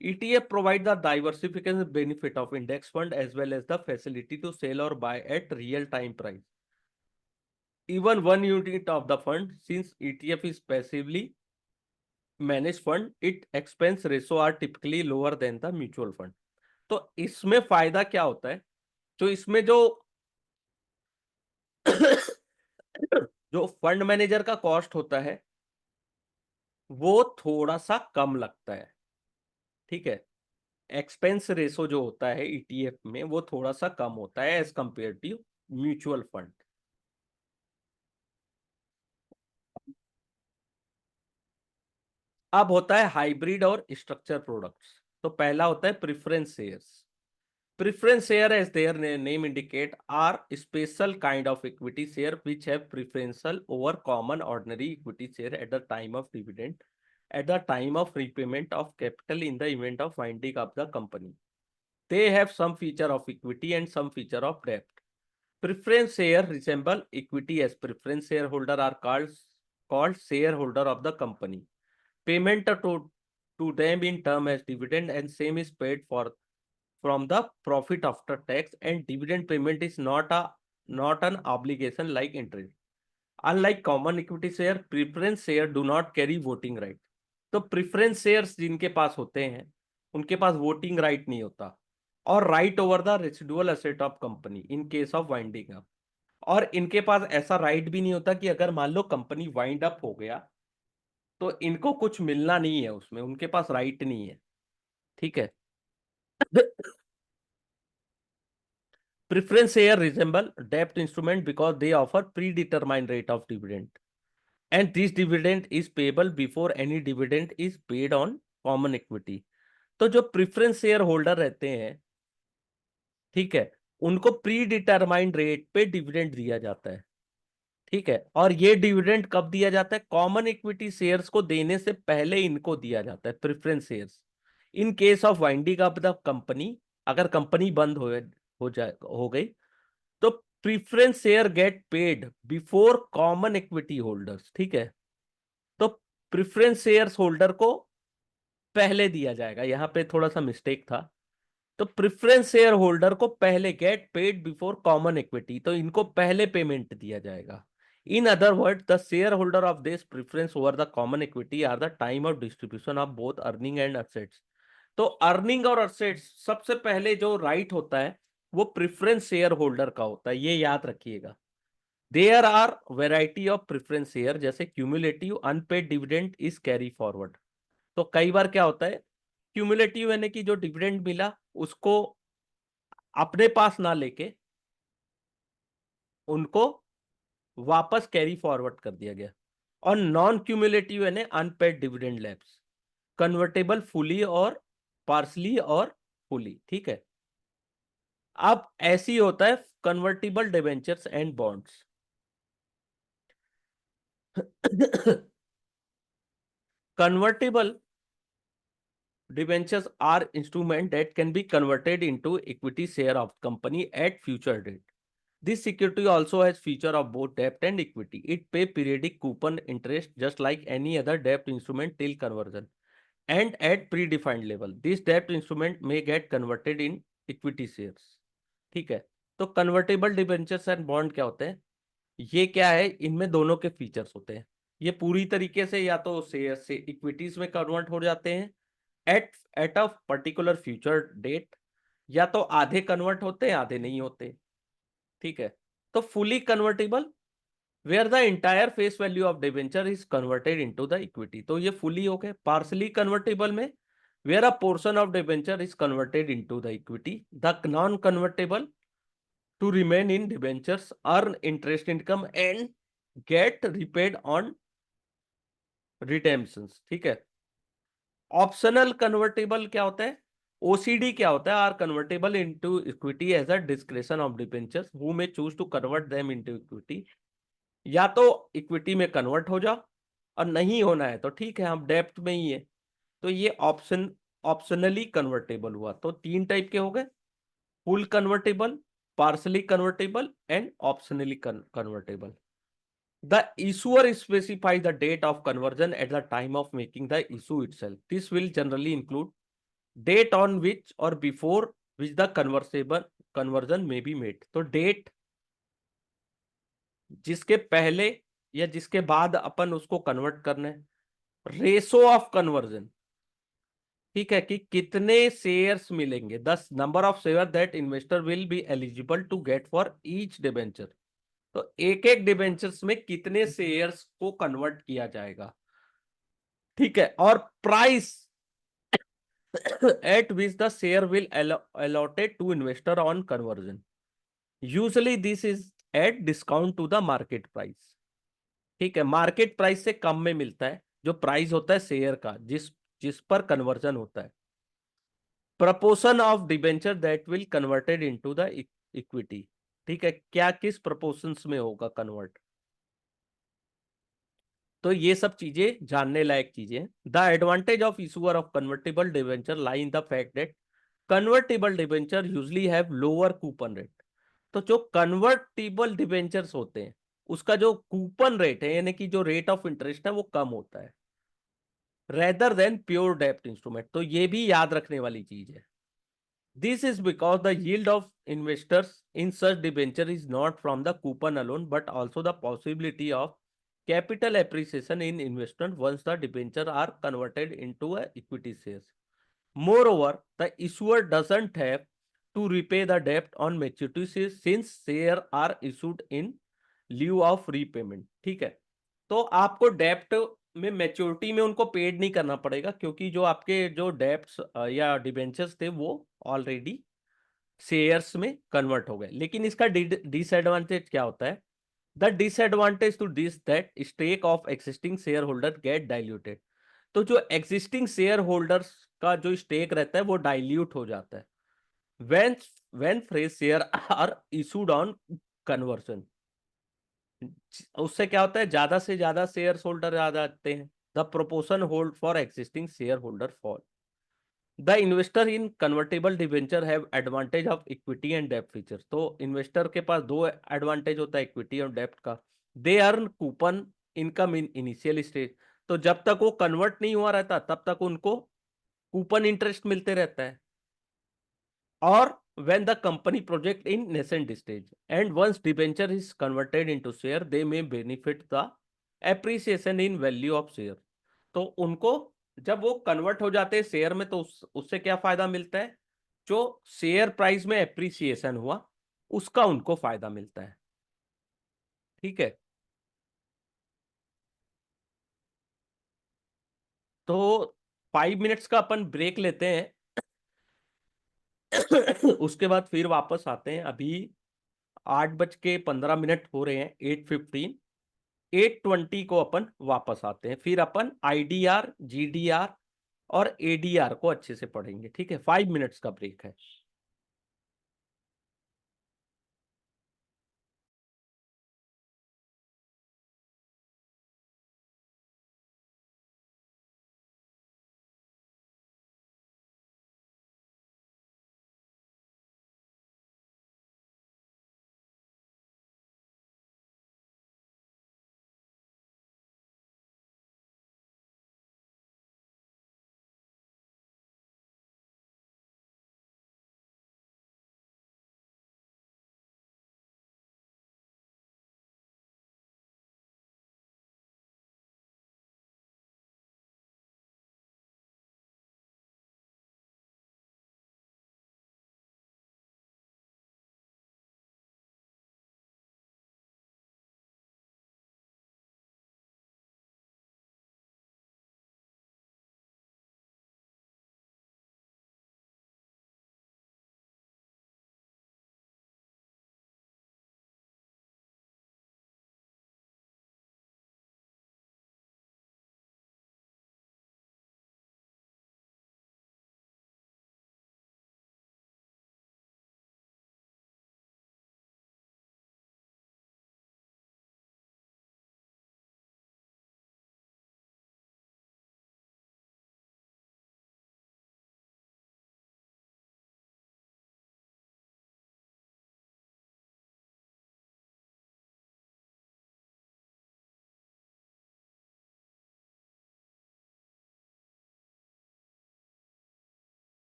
ETF provide the diversification benefit of index fund as well as the facility to sell or buy at real time price. Even one unit of the fund, since ETF is passively managed fund, its expense ratio are typically lower than the mutual fund. तो इसमें फायदा क्या होता है? तो इसमें जो जो फंड मैनेजर का कॉस्ट होता है वो थोड़ा सा कम लगता है, ठीक है। एक्सपेंस रेशो जो होता है ETF में वो थोड़ा सा कम होता है as compare to mutual fund. अब होता है हाइब्रिड और स्ट्रक्चर प्रोडक्ट्स। तो पहला होता है preference shares. Preference share as their name indicate are special kind of equity share which have preferential over common ordinary equity share at the time of dividend at the time of repayment of capital in the event of winding up the company. They have some feature of equity and some feature of debt. Preference share resemble equity as preference shareholder are called shareholder of the company. Payment to them in term as dividend and same is paid for from the profit after tax, and dividend payment is not an obligation like interest. Unlike common equity share, preference share do not carry voting right. तो preference shares जिनके पास होते हैं उनके पास voting right नहीं होता, और right over the residual asset of company in case of winding up. और इनके पास ऐसा राइट भी नहीं होता कि अगर मान लो कंपनी वाइंड अप हो गया तो इनको कुछ मिलना नहीं है, उसमें उनके पास राइट नहीं है। ठीक है। प्रिफरेंस शेयर रिजेंबल डेब्ट instrument because they offer pre determined rate of dividend and this dividend is payable before any dividend is paid on common equity. तो जो प्रिफरेंस शेयर होल्डर रहते हैं, ठीक है, उनको प्री डिटरमाइंड रेट पे dividend दिया जाता है। ठीक है, और ये डिविडेंड कब दिया जाता है? कॉमन इक्विटी शेयर्स को देने से पहले इनको दिया जाता है, preference shares. In case of winding up the company, अगर कंपनी बंद हो गई तो preference share gate paid before common equity holders. ठीक है, तो प्रीफरेंस शेयर्स होल्डर को पहले दिया जाएगा। यहां पे थोड़ा सा मिस्टेक था। तो प्रेफरेंस शेयर होल्डर को पहले get paid before common equity, तो इनको पहले पेमेंट दिया जाएगा। In other word the share holder of this preference over the common equity are the time of distribution of both earning and assets. तो earning और assets सबसे पहले जो राइट होता है वो प्रेफरेंस शेयर होल्डर का होता है, ये याद रखिएगा। There are variety of preference share, जैसे cumulative unpaid dividend is carry forward. तो कई बार क्या होता है, क्यूमुलेटिव यानी कि जो डिविडेंड मिला उसको अपने पास ना लेके उनको वापस कैरी फॉरवर्ड कर दिया गया। और नॉन क्यूमुलेटिव यानी unpaid dividend lapse, convertible fully और पार्सली और फुली। ठीक है, अब ऐसी होता है convertible debentures and bonds. Convertible debentures are instrument that can be converted into equity share of company at future date. This security also has feature of both debt and equity. It pay periodic coupon interest just like any other debt instrument till conversion and at predefined level. This debt instrument may get converted in equity shares. ठीक है, तो convertible debentures and bond क्या होते हैं? ये क्या है, इनमें दोनों के फीचर्स होते हैं। ये पूरी तरीके से या तो शेयर से इक्विटीज में कन्वर्ट हो जाते हैं at a particular future date, या तो आधे कन्वर्ट होते हैं आधे नहीं होते। ठीक है, तो fully convertible where the entire face value of debenture is converted into the equity, तो ये फुली हो गए। पार्सली कन्वर्टेबल में where a portion of debenture is converted into the equity. The non convertible to remain in debentures, earn interest income and get repaid on redemptions. ठीक है, optional convertible क्या होता है? ओसीडी क्या होता है? Are convertible into equity as a discretion of debentures who may choose to convert them into equity. या तो इक्विटी में कन्वर्ट हो जाओ, और नहीं होना है तो ठीक है हम डेप्ट में ही है। तो ये ऑप्शनली कन्वर्टेबल हुआ। तो तीन टाइप के हो गए, full convertible, partly convertible and optionally convertible. The issuer specifies the date of conversion at the time of making the issue itself. This will generally include date on which or before which the conversion may be made. तो date जिसके पहले या जिसके बाद अपन उसको convert करना है। Ratio of conversion, ठीक है, कि कितने शेयर्स मिलेंगे, 10 number of share that investor will be eligible to get for each debenture. तो एक एक डिबेंचर्स में कितने शेयर्स को कन्वर्ट किया जाएगा। ठीक है, और price at which the share will allotted to investor on conversion. Usually this is at discount to the market price. ठीक है, मार्केट प्राइस से कम में मिलता है जो प्राइस होता है शेयर का जिस जिस पर कन्वर्जन होता है। Proportion of debenture that will converted into the equity. ठीक है, क्या किस प्रपोर्शंस में होगा कन्वर्ट। तो ये सब चीजें जानने लायक चीजें। The advantage of issuer of convertible debenture lie in the fact that convertible debenture usually have lower coupon rate. तो जो कन्वर्टिबल डिबेंचर्स होते हैं उसका जो कूपन रेट है यानी कि जो रेट ऑफ इंटरेस्ट है वो कम होता है रेदर देन प्योर डेप्ट इंस्ट्रूमेंट। तो ये भी याद रखने वाली चीज है। This is because the yield of investors in such debenture is not from the coupon alone but also the possibility of capital appreciation in investment once the debenture are converted into a equity shares. Moreover, the issuer doesn't have to repay the debt on maturity since shares are issued in lieu of repayment। ठीक है, तो आपको डेप्ट में maturity में उनको paid नहीं करना पड़ेगा क्योंकि जो आपके जो डेप्ट्स या डिबेंचर्स थे वो ऑलरेडी शेयर्स में कन्वर्ट हो गए। लेकिन इसका डिसएडवांटेज क्या होता है? The disadvantage to this that stake of existing share holder get diluted. तो जो एक्सिस्टिंग शेयर होल्डर्स का जो स्टेक रहता है वो डाइल्यूट हो जाता है when when fresh share are issued on conversion. उससे क्या होता है, ज्यादा से ज्यादा शेयर होल्डर आ जाते हैं। The proportion hold for existing share holder fall. The investor in convertible debenture have advantage of equity and डेप्ट फीचर। तो इन्वेस्टर के पास दो एडवांटेज होता है इक्विटी और डेप्ट का। They earn coupon income in initial stage. तो जब तक वो कन्वर्ट नहीं हुआ रहता तब तक उनको कूपन इंटरेस्ट मिलते रहता है। और when the company project in nascent stage and once debenture is converted into share they may benefit the appreciation in value of share। तो उनको जब वो कन्वर्ट हो जाते हैं शेयर में तो उससे क्या फायदा मिलता है? जो शेयर प्राइस में एप्रिसिएशन हुआ उसका उनको फायदा मिलता है। ठीक है, तो 5 मिनट्स का अपन ब्रेक लेते हैं। उसके बाद फिर वापस आते हैं। अभी 8:15 हो रहे हैं, 8:15। 8:20 को अपन वापस आते हैं, फिर अपन आईडीआर, जीडीआर और एडीआर को अच्छे से पढ़ेंगे। ठीक है, 5 मिनट्स का ब्रेक है।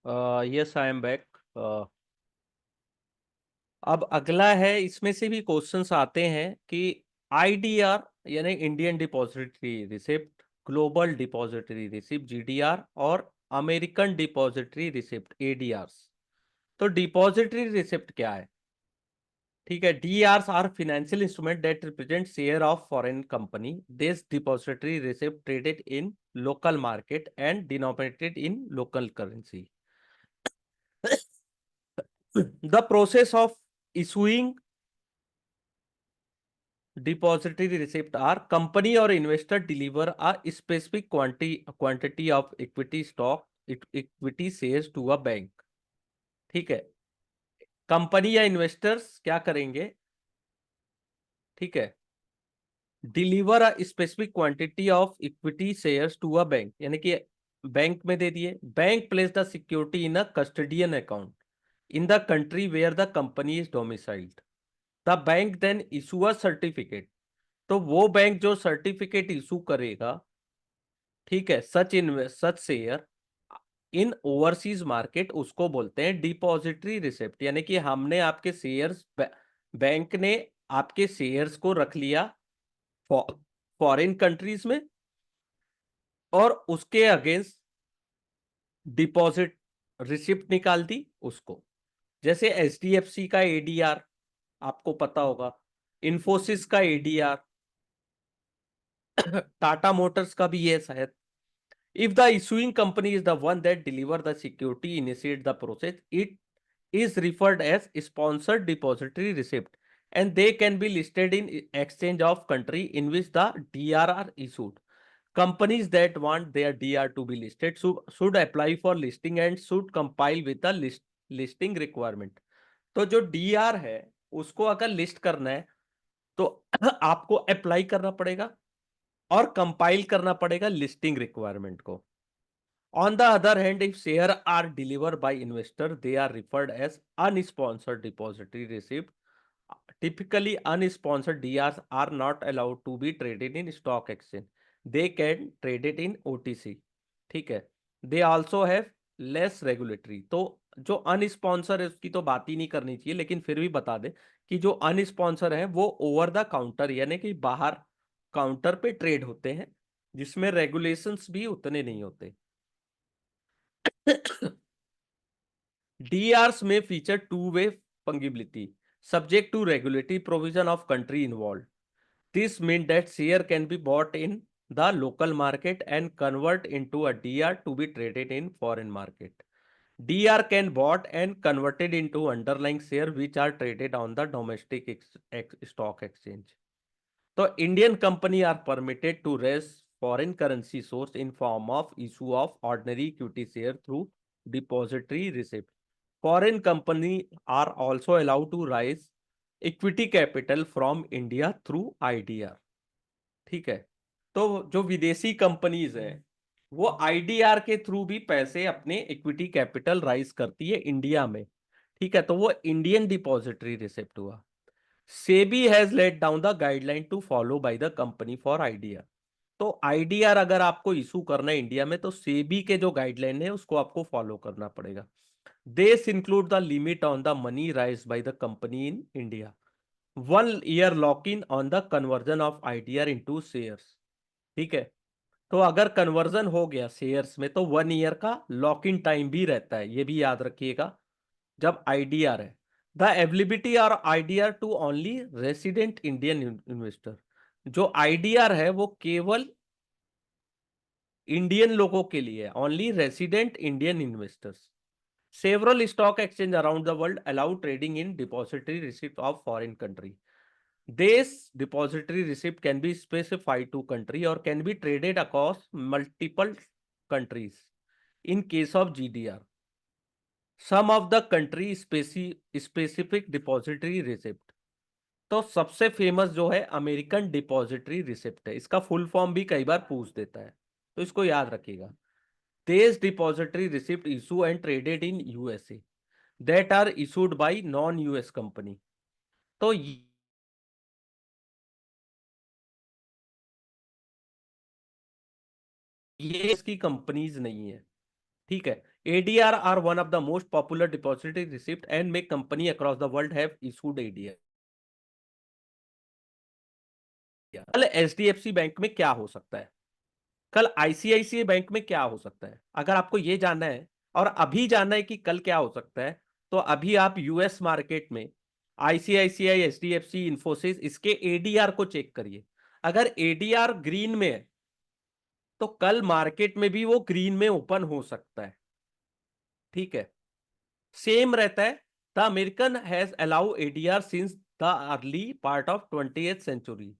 Yes I am back. अब अगला है, इसमें से भी क्वेश्चंस आते हैं कि आईडीआर यानी Indian depository receipt, global depository receipt GDR, और अमेरिकन डिपॉजिटरी रिसिप्ट एडीआरस। तो डिपॉजिटरी रिसिप्ट क्या है? ठीक है, DRs are financial instrument that represent share of foreign company. This depository receipt traded in local market and denominated in local currency. The process of issuing depository receipt are company or investor deliver a specific quantity of equity stock, equity shares to a bank। ठीक है, company या investors क्या करेंगे? ठीक है, deliver a specific quantity of equity shares to a bank, यानी कि bank में दे दिए। Bank place the security in a custodian account in the country where the company is domiciled. The bank then issue a certificate. तो वो bank जो certificate issue करेगा, ठीक है, such share in overseas market, उसको बोलते हैं डिपॉजिटरी रिसिप्ट। यानी कि हमने आपके शेयर्स, बैंक ने आपके शेयर्स को रख लिया फॉरेन कंट्रीज में, और उसके अगेंस्ट डिपॉजिट रिसिप्ट निकाल दी उसको। जैसे एचडीएफसी का एडीआर आपको पता होगा, इन्फोसिस का एडीआर, टाटा मोटर्स का भी है शायद। If the issuing company is the one that deliver the security, initiate the process, it is referred as sponsored depository receipt, and they can be listed in exchange of country in which the DR are issued. Companies that want their DR to be listed should apply for listing and should compile with the listing requirement. तो जो DR है उसको अगर list करना है तो आपको apply करना पड़ेगा और कंपाइल करना पड़ेगा लिस्टिंग रिक्वायरमेंट को। On the other hand, if shares are delivered by investor, they are referred as unsponsored depository receipt. Typically, unsponsored DRs are not allowed to be traded in stock exchange. They can trade it in OTC. ठीक है, they also have less regulatory। तो जो अनस्पॉन्सर है उसकी तो बात ही नहीं करनी चाहिए, लेकिन फिर भी बता दे कि जो अनस्पॉन्सर है वो ओवर द काउंटर यानी कि बाहर काउंटर पे ट्रेड होते हैं, जिसमें रेगुलेशंस भी उतने नहीं होते। DRs may feature two-way fungibility, subject to regulatory provision of country involved. This means that share can be bought in the local market and convert into a DR to be traded in foreign market. DR can bought and converted into underlying share which are traded on the domestic stock exchange. So Indian company are permitted to raise foreign currency source in form of issue of ordinary equity share through depository receipt. Foreign company are also allowed to raise equity capital from India through IDR। ठीक है, तो जो विदेशी companies हैं वो IDR के through भी पैसे अपने इक्विटी कैपिटल राइज करती है इंडिया में। ठीक है, तो वो इंडियन डिपॉजिटरी रिसिप्ट हुआ। SEBI has laid down the guideline to follow by the company for IDR. तो आईडीआर अगर आपको इशू करना है इंडिया में तो सेबी के जो गाइडलाइन है उसको आपको फॉलो करना पड़ेगा। This include the limit on the money raised by the company in India, 1 year lock-in on the conversion of IDR into shares। ठीक है, तो अगर कन्वर्जन हो गया शेयर्स में तो 1 ईयर का लॉक इन टाइम भी रहता है, ये भी याद रखिएगा जब आईडीआर है। द एबिलिटी और IDR to only resident Indian investor. जो आईडीआर है वो केवल इंडियन लोगों के लिए, only resident Indian investors. Several stock exchange around the world allow trading in depository receipt of foreign country. This depository receipt can be specified to country or can be traded across multiple countries. In case of GDR, some of the country specific depository receipt। तो सबसे famous जो है American depository receipt है, इसका full form भी कई बार पूछ देता है, तो इसको याद रखिएगा। This depository receipt issue and traded in USA that are issued by non-US company। तो ये इसकी कंपनीज नहीं है। ठीक है, ADR are one of the most popular depository receipt and make company across the world have issued ADR. कल HDFC bank में क्या हो सकता है, कल ICICI बैंक में क्या हो सकता है, अगर आपको ये जानना है और अभी जानना है कि कल क्या हो सकता है, तो अभी आप यूएस मार्केट में ICICI, HDFC, इन्फोसिस इसके ADR को चेक करिए। अगर ADR ग्रीन में है तो कल मार्केट में भी वो ग्रीन में ओपन हो सकता है। ठीक है, सेम रहता है। The American has allow ADR since the early part of 20th century.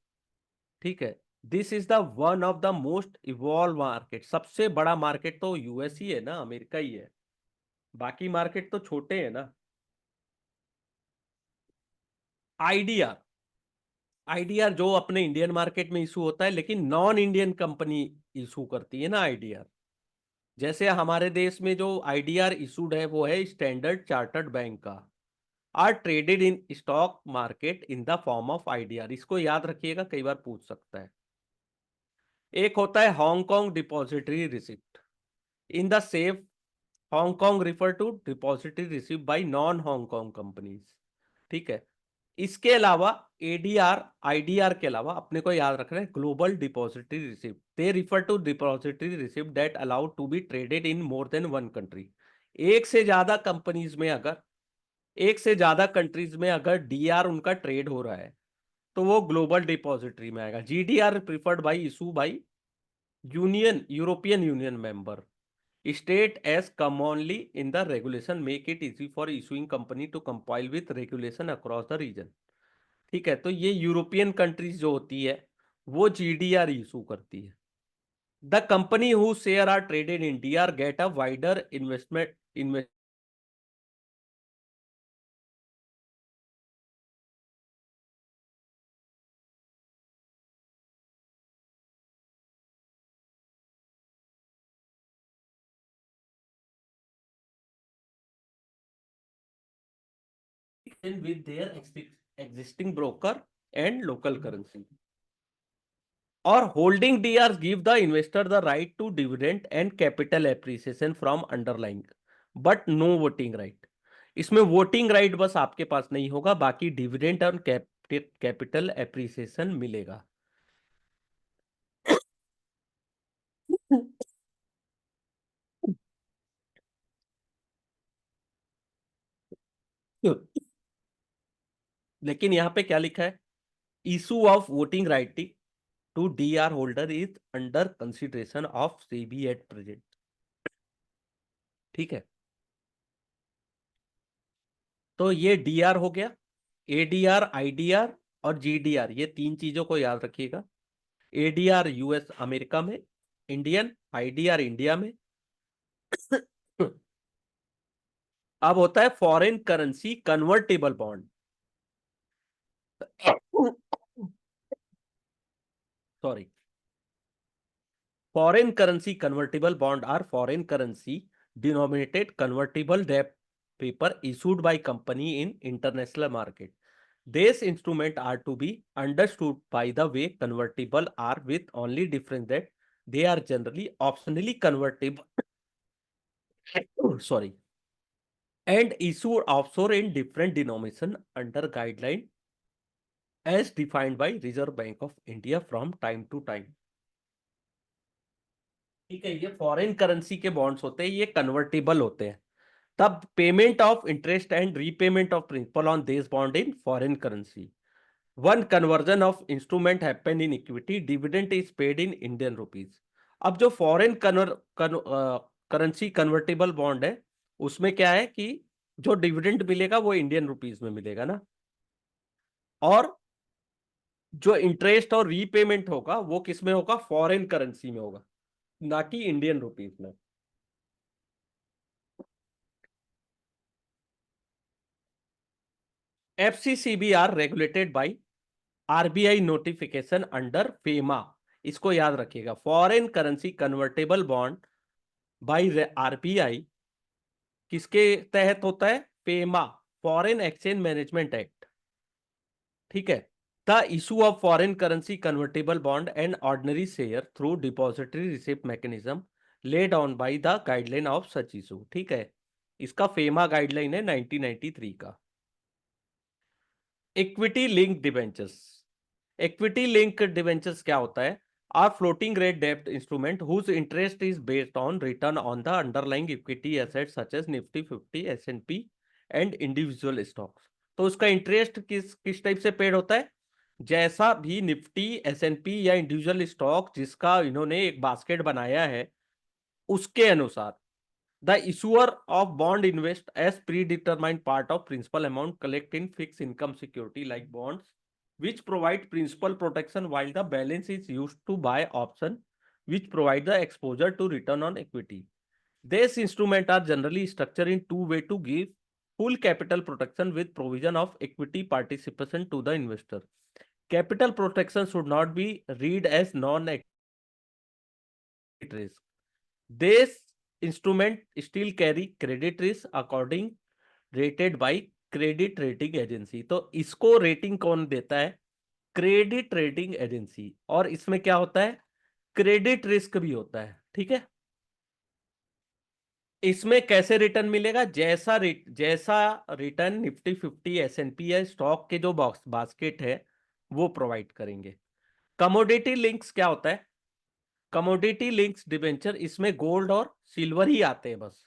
ठीक है, this is the one of the most evolve market. सबसे बड़ा मार्केट तो यूएस ही है ना, अमेरिका ही है, बाकी मार्केट तो छोटे हैं ना। आईडीआर, आईडीआर जो अपने इंडियन मार्केट में इशू होता है, लेकिन नॉन इंडियन कंपनी इशू करती है ना आईडीआर। जैसे हमारे देश में जो आईडीआर इशूड है वो है स्टैंडर्ड चार्टर्ड बैंक का, are traded in stock market in the form of IDR. इसको याद रखिएगा, कई बार पूछ सकता है। एक होता है Hong Kong depository receipt in the safe Hong Kong refer to depository receipt by non Hong Kong companies. ठीक है, इसके अलावा एडीआर आईडीआर के अलावा अपने को याद रखना है global depository receipt. They refer to depository receipt that allow to be traded in more than one country. एक से ज्यादा कंपनीज में अगर, एक से ज्यादा कंट्रीज में अगर डीआर उनका ट्रेड हो रहा है तो वो ग्लोबल डिपॉजिटरी में आएगा। GDR preferred by issue by union European union member state as commonly in the regulation make it easy for issuing company to compile with regulation across the region. ठीक है, तो ये यूरोपियन कंट्रीज जो होती है वो जीडीआर इशू करती है। The company who share are traded in DR get a wider investment with their existing broker and local currency. Or holding DRs give the investor the right to dividend and capital appreciation from underlying, but no voting right. इसमें voting right बस आपके पास नहीं होगा, बाकी dividend और capital appreciation मिलेगा। लेकिन यहां पे क्या लिखा है, issue of voting right to DR holder is under consideration of SEBI at present. ठीक है, तो ये डीआर हो गया, एडीआर, आईडीआर और जीडीआर, ये तीन चीजों को याद रखिएगा। एडीआर यूएस अमेरिका में, इंडियन, आईडीआर इंडिया में। अब होता है foreign currency convertible bond. Sorry, foreign currency convertible bond are foreign currency denominated convertible debt paper issued by company in international market. These instruments are to be understood by the way convertible are, with only difference that they are generally optionally convertible sorry, and issued offshore in different denomination under guideline as defined by Reserve Bank of India from time to time. ठीक है, ये foreign currency के bonds होते हैं, ये convertible होते हैं। तब payment of interest and repayment of principal on this bond in foreign currency. One conversion of instrument happen in equity, dividend is paid in Indian rupees. अब जो फॉरेन करेंसी कन्वर्टेबल बॉन्ड है उसमें क्या है कि जो डिविडेंड मिलेगा वो इंडियन रुपीज में मिलेगा ना, और जो इंटरेस्ट और रीपेमेंट होगा वो किस में होगा, फॉरेन करेंसी में होगा, ना कि इंडियन रुपीज में। FCCB are regulated by RBI notification under FEMA. इसको याद रखिएगा, foreign currency convertible bond by RBI किसके तहत होता है, FEMA, foreign exchange management act. ठीक है, the issue of foreign currency convertible bond and ordinary share through depository receipt mechanism laid on by the guideline of such issue। ठीक है, इसका FEMA guideline है 1993 का। Equity link debentures. Equity link debentures क्या होता है? आर फ्लोटिंग रेट डेब्ट instrument whose interest is based on return on the underlying equity asset such as Nifty 50, S&P and individual stocks. तो उसका इंटरेस्ट किस किस टाइप से पेड होता है? जैसा भी निफ्टी, S&P या इंडिविजुअल स्टॉक जिसका इन्होंने एक बास्केट बनाया है, उसके अनुसार the issuer of bond invest as predetermined part of principal amount collect in fixed income security like bonds, which provide principal protection, while the balance is used to buy option which provide the exposure to return on equity. These instruments are generally structured in two ways to give full capital protection with provision of equity participation to the investor. Capital protection should not be read as non-equity risk. These instrument still carry credit risk according rated by credit rating agency. तो इसको rating कौन देता है? Credit rating agency. और इसमें क्या होता है? क्रेडिट रिस्क भी होता है। ठीक है, इसमें कैसे रिटर्न मिलेगा? जैसा रिटर्न निफ्टी 50, S&P या स्टॉक के जो बॉक्स बास्केट है वो प्रोवाइड करेंगे। कमोडिटी लिंक्स क्या होता है? कमोडिटी लिंक्स डिबेंचर, इसमें गोल्ड और सिल्वर ही आते हैं बस।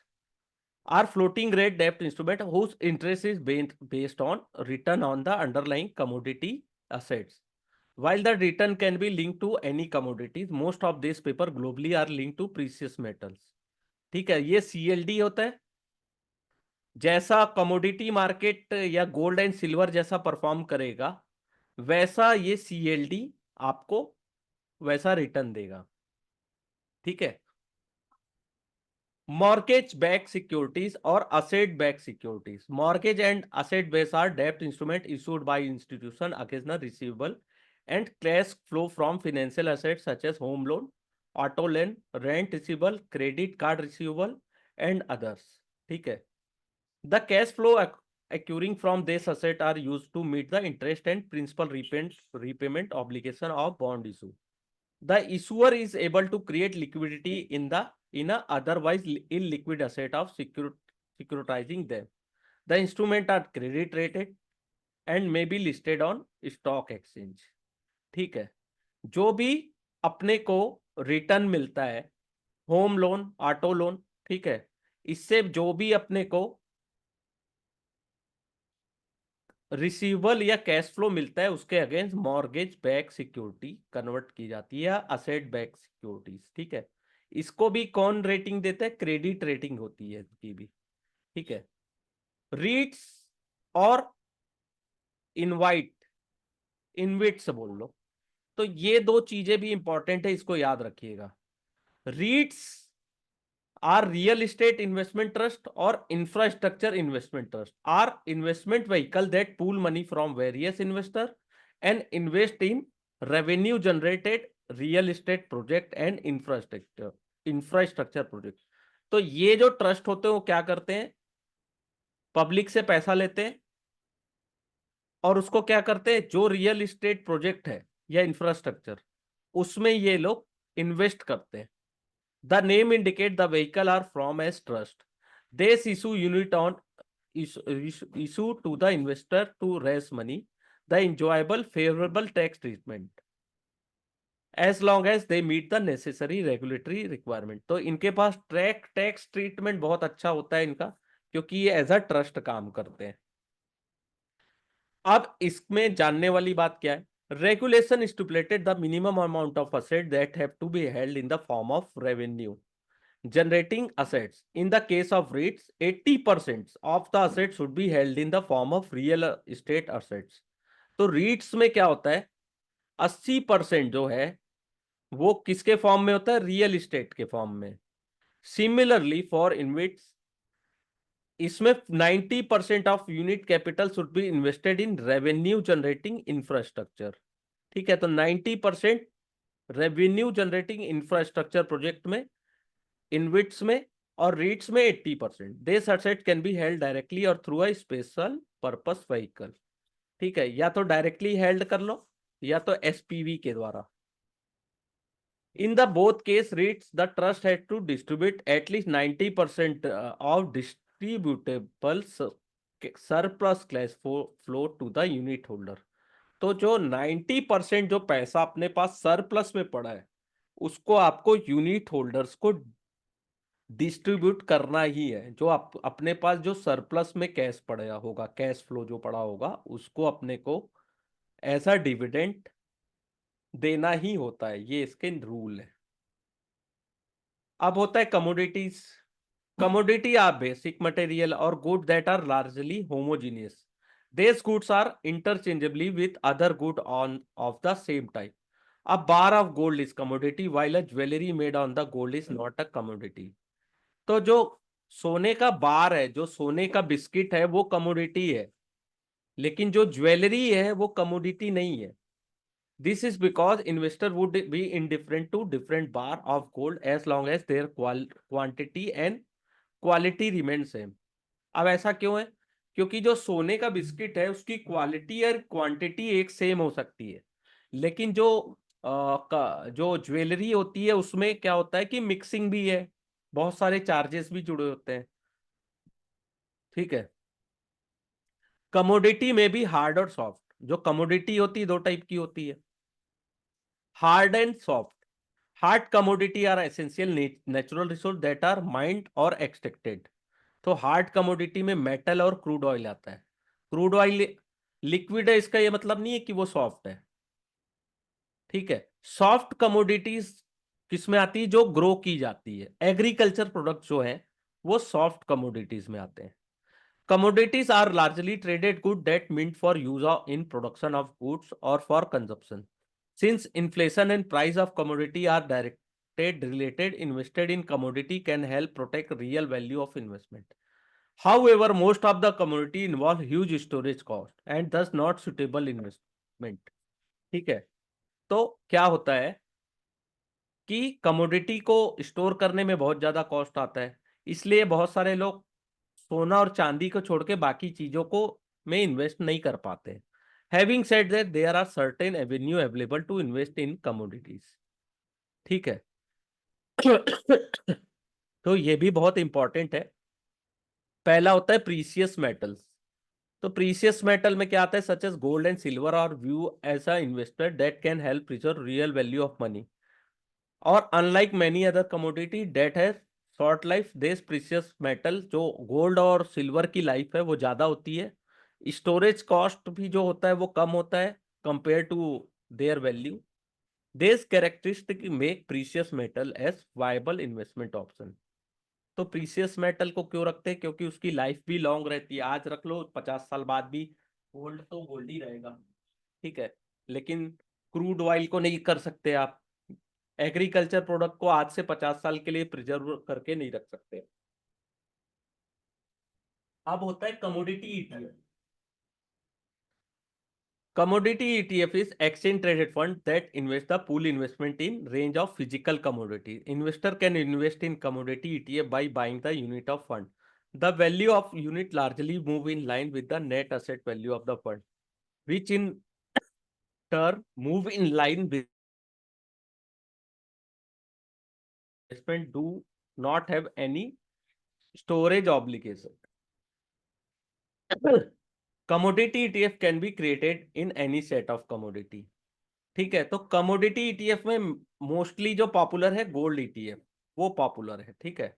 आर फ्लोटिंग रेट डेब्ट instrument whose interest is based on return on the underlying commodity assets. While the return can be linked to any commodities, most of these paper globally are linked to precious metals। ठीक है, ये CLD होता है। जैसा commodity market या gold and silver जैसा perform करेगा, वैसा ये CLD आपको वैसा रिटर्न देगा। ठीक है, मॉर्गेज बैक सिक्योरिटीज और asset back securities. Mortgage and asset base are डेब्ट instrument issued by institution against the receivable and cash flow from financial assets such as home loan, auto loan, rent receivable, credit card receivable and others. ठीक है, the cash flow accruing from this asset are used to meet the interest and principal repayment obligation of bond issue. The issuer is able to create liquidity in a otherwise illiquid asset of securitizing them. The instrument are credit rated and may be listed on stock exchange। ठीक है, जो भी अपने को return मिलता है, home loan, auto loan, ठीक है, इससे जो भी अपने को रिसीवेबल या कैश फ्लो मिलता है, उसके against mortgage back security convert की जाती है या असेट बैक सिक्योरिटीज। ठीक है, इसको भी कौन रेटिंग देता है? क्रेडिट रेटिंग होती है इसकी भी। ठीक है, रीट्स और इनवाइट इनविट्स बोल लो, तो ये दो चीजें भी इंपॉर्टेंट है, इसको याद रखिएगा। REITs are real estate investment trust और infrastructure investment trust are investment vehicle that pool money from various investor and invest in revenue generated real estate project and infrastructure project. तो ये जो ट्रस्ट होते हैं वो क्या करते हैं? पब्लिक से पैसा लेते हैं और उसको क्या करते हैं? जो रियल एस्टेट प्रोजेक्ट है या इंफ्रास्ट्रक्चर, उसमें ये लोग इन्वेस्ट करते हैं। The name indicate the vehicle are from as trust. This issue unit on issue to the investor to raise money. The enjoyable favorable tax treatment as long as they meet the necessary regulatory requirement। तो इनके पास tax treatment बहुत अच्छा होता है इनका, क्योंकि ये as a trust काम करते हैं। अब इसमें जानने वाली बात क्या है? Regulation stipulated the minimum amount of asset that have to be held in the form of revenue generating assets। In the case of REITs, 80% of the assets should be held in the form of real estate assets। तो REITs में क्या होता है? 80% जो है वो किसके form में होता है? रियल एस्टेट के फॉर्म में। सिमिलरली फॉर इनविट्स, इसमें 90% of unit capital should be invested in revenue generating infrastructure. ठीक है, तो 90% रेवेन्यू जनरेटिंग इंफ्रास्ट्रक्चर प्रोजेक्ट में, इनविट्स में और रीट्स में 80%। This asset can be held directly और through a special purpose vehicle. ठीक है, या तो डायरेक्टली हेल्ड कर लो या तो SPV के द्वारा। In the both case REITs, the trust has to distribute at least 90% of distributable surplus cash flow to the unit holder. तो जो 90% जो पैसा अपने पास सरप्लस में पड़ा है उसको आपको यूनिट होल्डर्स को डिस्ट्रीब्यूट करना ही है। जो आप अपने पास जो सरप्लस में कैश पड़ा होगा, कैश फ्लो जो पड़ा होगा, उसको अपने को एज अ डिविडेंड देना ही होता है। ये इसके रूल है। अब होता है commodities. Commodity are basic material और good that are largely homogeneous. These goods are interchangeably with other good on of the same type. A bar of gold is commodity while a jewelry made on the gold is not a commodity. तो जो सोने का बार है, जो सोने का biscuit है, वो कमोडिटी है, लेकिन जो ज्वेलरी है वो कमोडिटी नहीं है। This is because investor would be indifferent to different bar of gold as long as their quantity and quality remain same. अब ऐसा क्यों है? क्योंकि जो सोने का बिस्किट है उसकी क्वालिटी और क्वांटिटी एक सेम हो सकती है, लेकिन जो ज्वेलरी होती है उसमें क्या होता है कि मिक्सिंग भी है, बहुत सारे चार्जेस भी जुड़े होते हैं। ठीक है। कमोडिटी में भी हार्ड और सॉफ्ट। जो कमोडिटी होती है दो टाइप की होती है, hard and soft. Hard commodity are essential natural resource that are mined और एक्सट्रैक्टेड। तो हार्ड कमोडिटी में मेटल और क्रूड ऑयल आता है। क्रूड ऑयल लिक्विड है, इसका ये मतलब नहीं है कि वो सॉफ्ट है। ठीक है। सॉफ्ट कमोडिटीज किसमें आती है? जो ग्रो की जाती है। एग्रीकल्चर प्रोडक्ट जो है वो सॉफ्ट कमोडिटीज में आते हैं। Commodities are largely traded goods that meant for use in production of goods or for consumption. Since inflation and price of commodity are directed related, invested in commodity can help protect real value of investment. However, most of the commodity involve huge storage cost and thus not suitable investment. ठीक है। तो क्या होता है कि commodity को store करने में बहुत ज्यादा कॉस्ट आता है, इसलिए बहुत सारे लोग सोना और चांदी को छोड़ के बाकी चीजों को में इन्वेस्ट नहीं कर पाते। Having said that there are certain avenue available to invest in commodities. ठीक है। तो ये भी बहुत इंपॉर्टेंट है। पहला होता है प्रीसियस मेटल्स। तो प्रीसियस मेटल में क्या आता है? Such as gold and silver और view as a investor that can help preserve real value of money. और unlike many other commodity that है short life, this precious metal जो gold और सिल्वर की लाइफ है वो ज्यादा होती है। स्टोरेज कॉस्ट भी जो होता है वो कम होता है compare to their value. This characteristic make precious metal as viable investment option. तो प्रीशियस मेटल को क्यों रखते हैं? क्योंकि उसकी लाइफ भी लॉन्ग रहती है। आज रख लो, 50 साल बाद भी गोल्ड तो गोल्ड ही रहेगा। ठीक है। लेकिन क्रूड ऑयल को नहीं कर सकते आप। एग्रीकल्चर प्रोडक्ट को आज से 50 साल के लिए प्रिजर्व करके नहीं रख सकते। अब होता है commodity ETF. Commodity ETF is exchange traded fund that invest the pool investment in range of physical commodity. Investor can invest in commodity ETF by buying the unit of fund. The value of unit largely move in line with the net asset value of the fund, which in turn move in line with investment do not have any storage obligation. Commodity ETF can be created in any set of commodity. ठीक है। तो commodity ETF में mostly जो popular है gold ETF, वो popular है। ठीक है।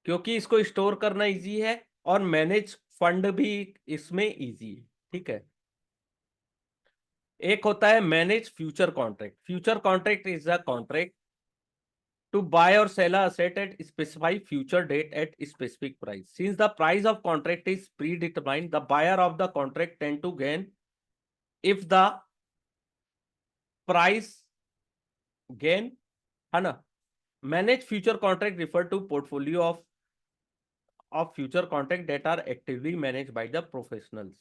क्योंकि इसको स्टोर करना इजी है और मैनेज फंड भी इसमें इजी है। ठीक है। एक होता है manage future contract. Future contract is a contract to buy or sell a asset at specified future date at specific price. Since the price of contract is predetermined, the buyer of the contract tend to gain if the price gain, है ना। Manage future contract refer to portfolio of future contract that are actively managed by the professionals.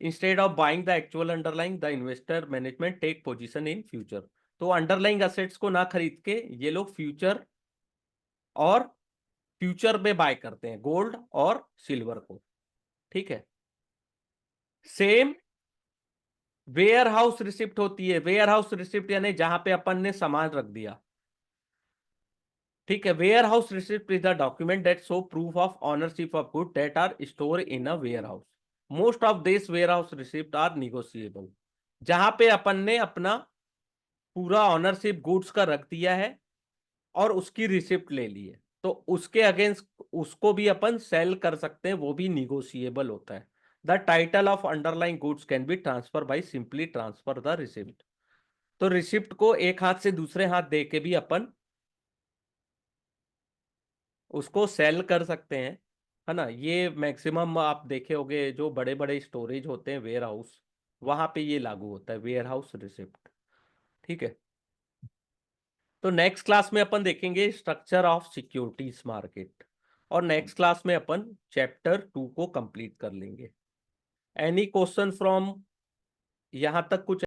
Instead of buying the actual underlying, the investor management take position in future. तो underlying assets को ना खरीद के ये लोग future और future में bye करते हैं गोल्ड और सिल्वर को। ठीक है। सेम वेयर हाउस रिसिप्ट होती है, वेयर हाउस रिसिप्ट यानी जहां पे अपन ने सामान रख दिया, ठीक है। Warehouse receipt is the document that show proof of ownership of good that are store in a warehouse. Most of this warehouse receipt are negotiable. जहां पे अपन ने अपना पूरा ऑनरशिप गुड्स का रख दिया है और उसकी रिसिप्ट ले ली है, तो उसके अगेंस्ट उसको भी अपन सेल कर सकते हैं, वो भी निगोशिएबल होता है। The title of underlying goods can be transfer by simply transfer the receipt. तो रिसिप्ट को एक हाथ से दूसरे हाथ दे के भी अपन उसको सेल कर सकते हैं, है ना। ये मैक्सिमम आप देखे होंगे जो बड़े बड़े स्टोरेज होते हैं वेयर हाउस, वहां पे ये लागू होता है वेयर हाउस रिसिप्ट, ठीक है। तो नेक्स्ट क्लास में अपन देखेंगे स्ट्रक्चर ऑफ सिक्योरिटीज मार्केट, और नेक्स्ट क्लास में अपन चैप्टर 2 को कंप्लीट कर लेंगे। एनी क्वेश्चन फ्रॉम यहां तक कुछ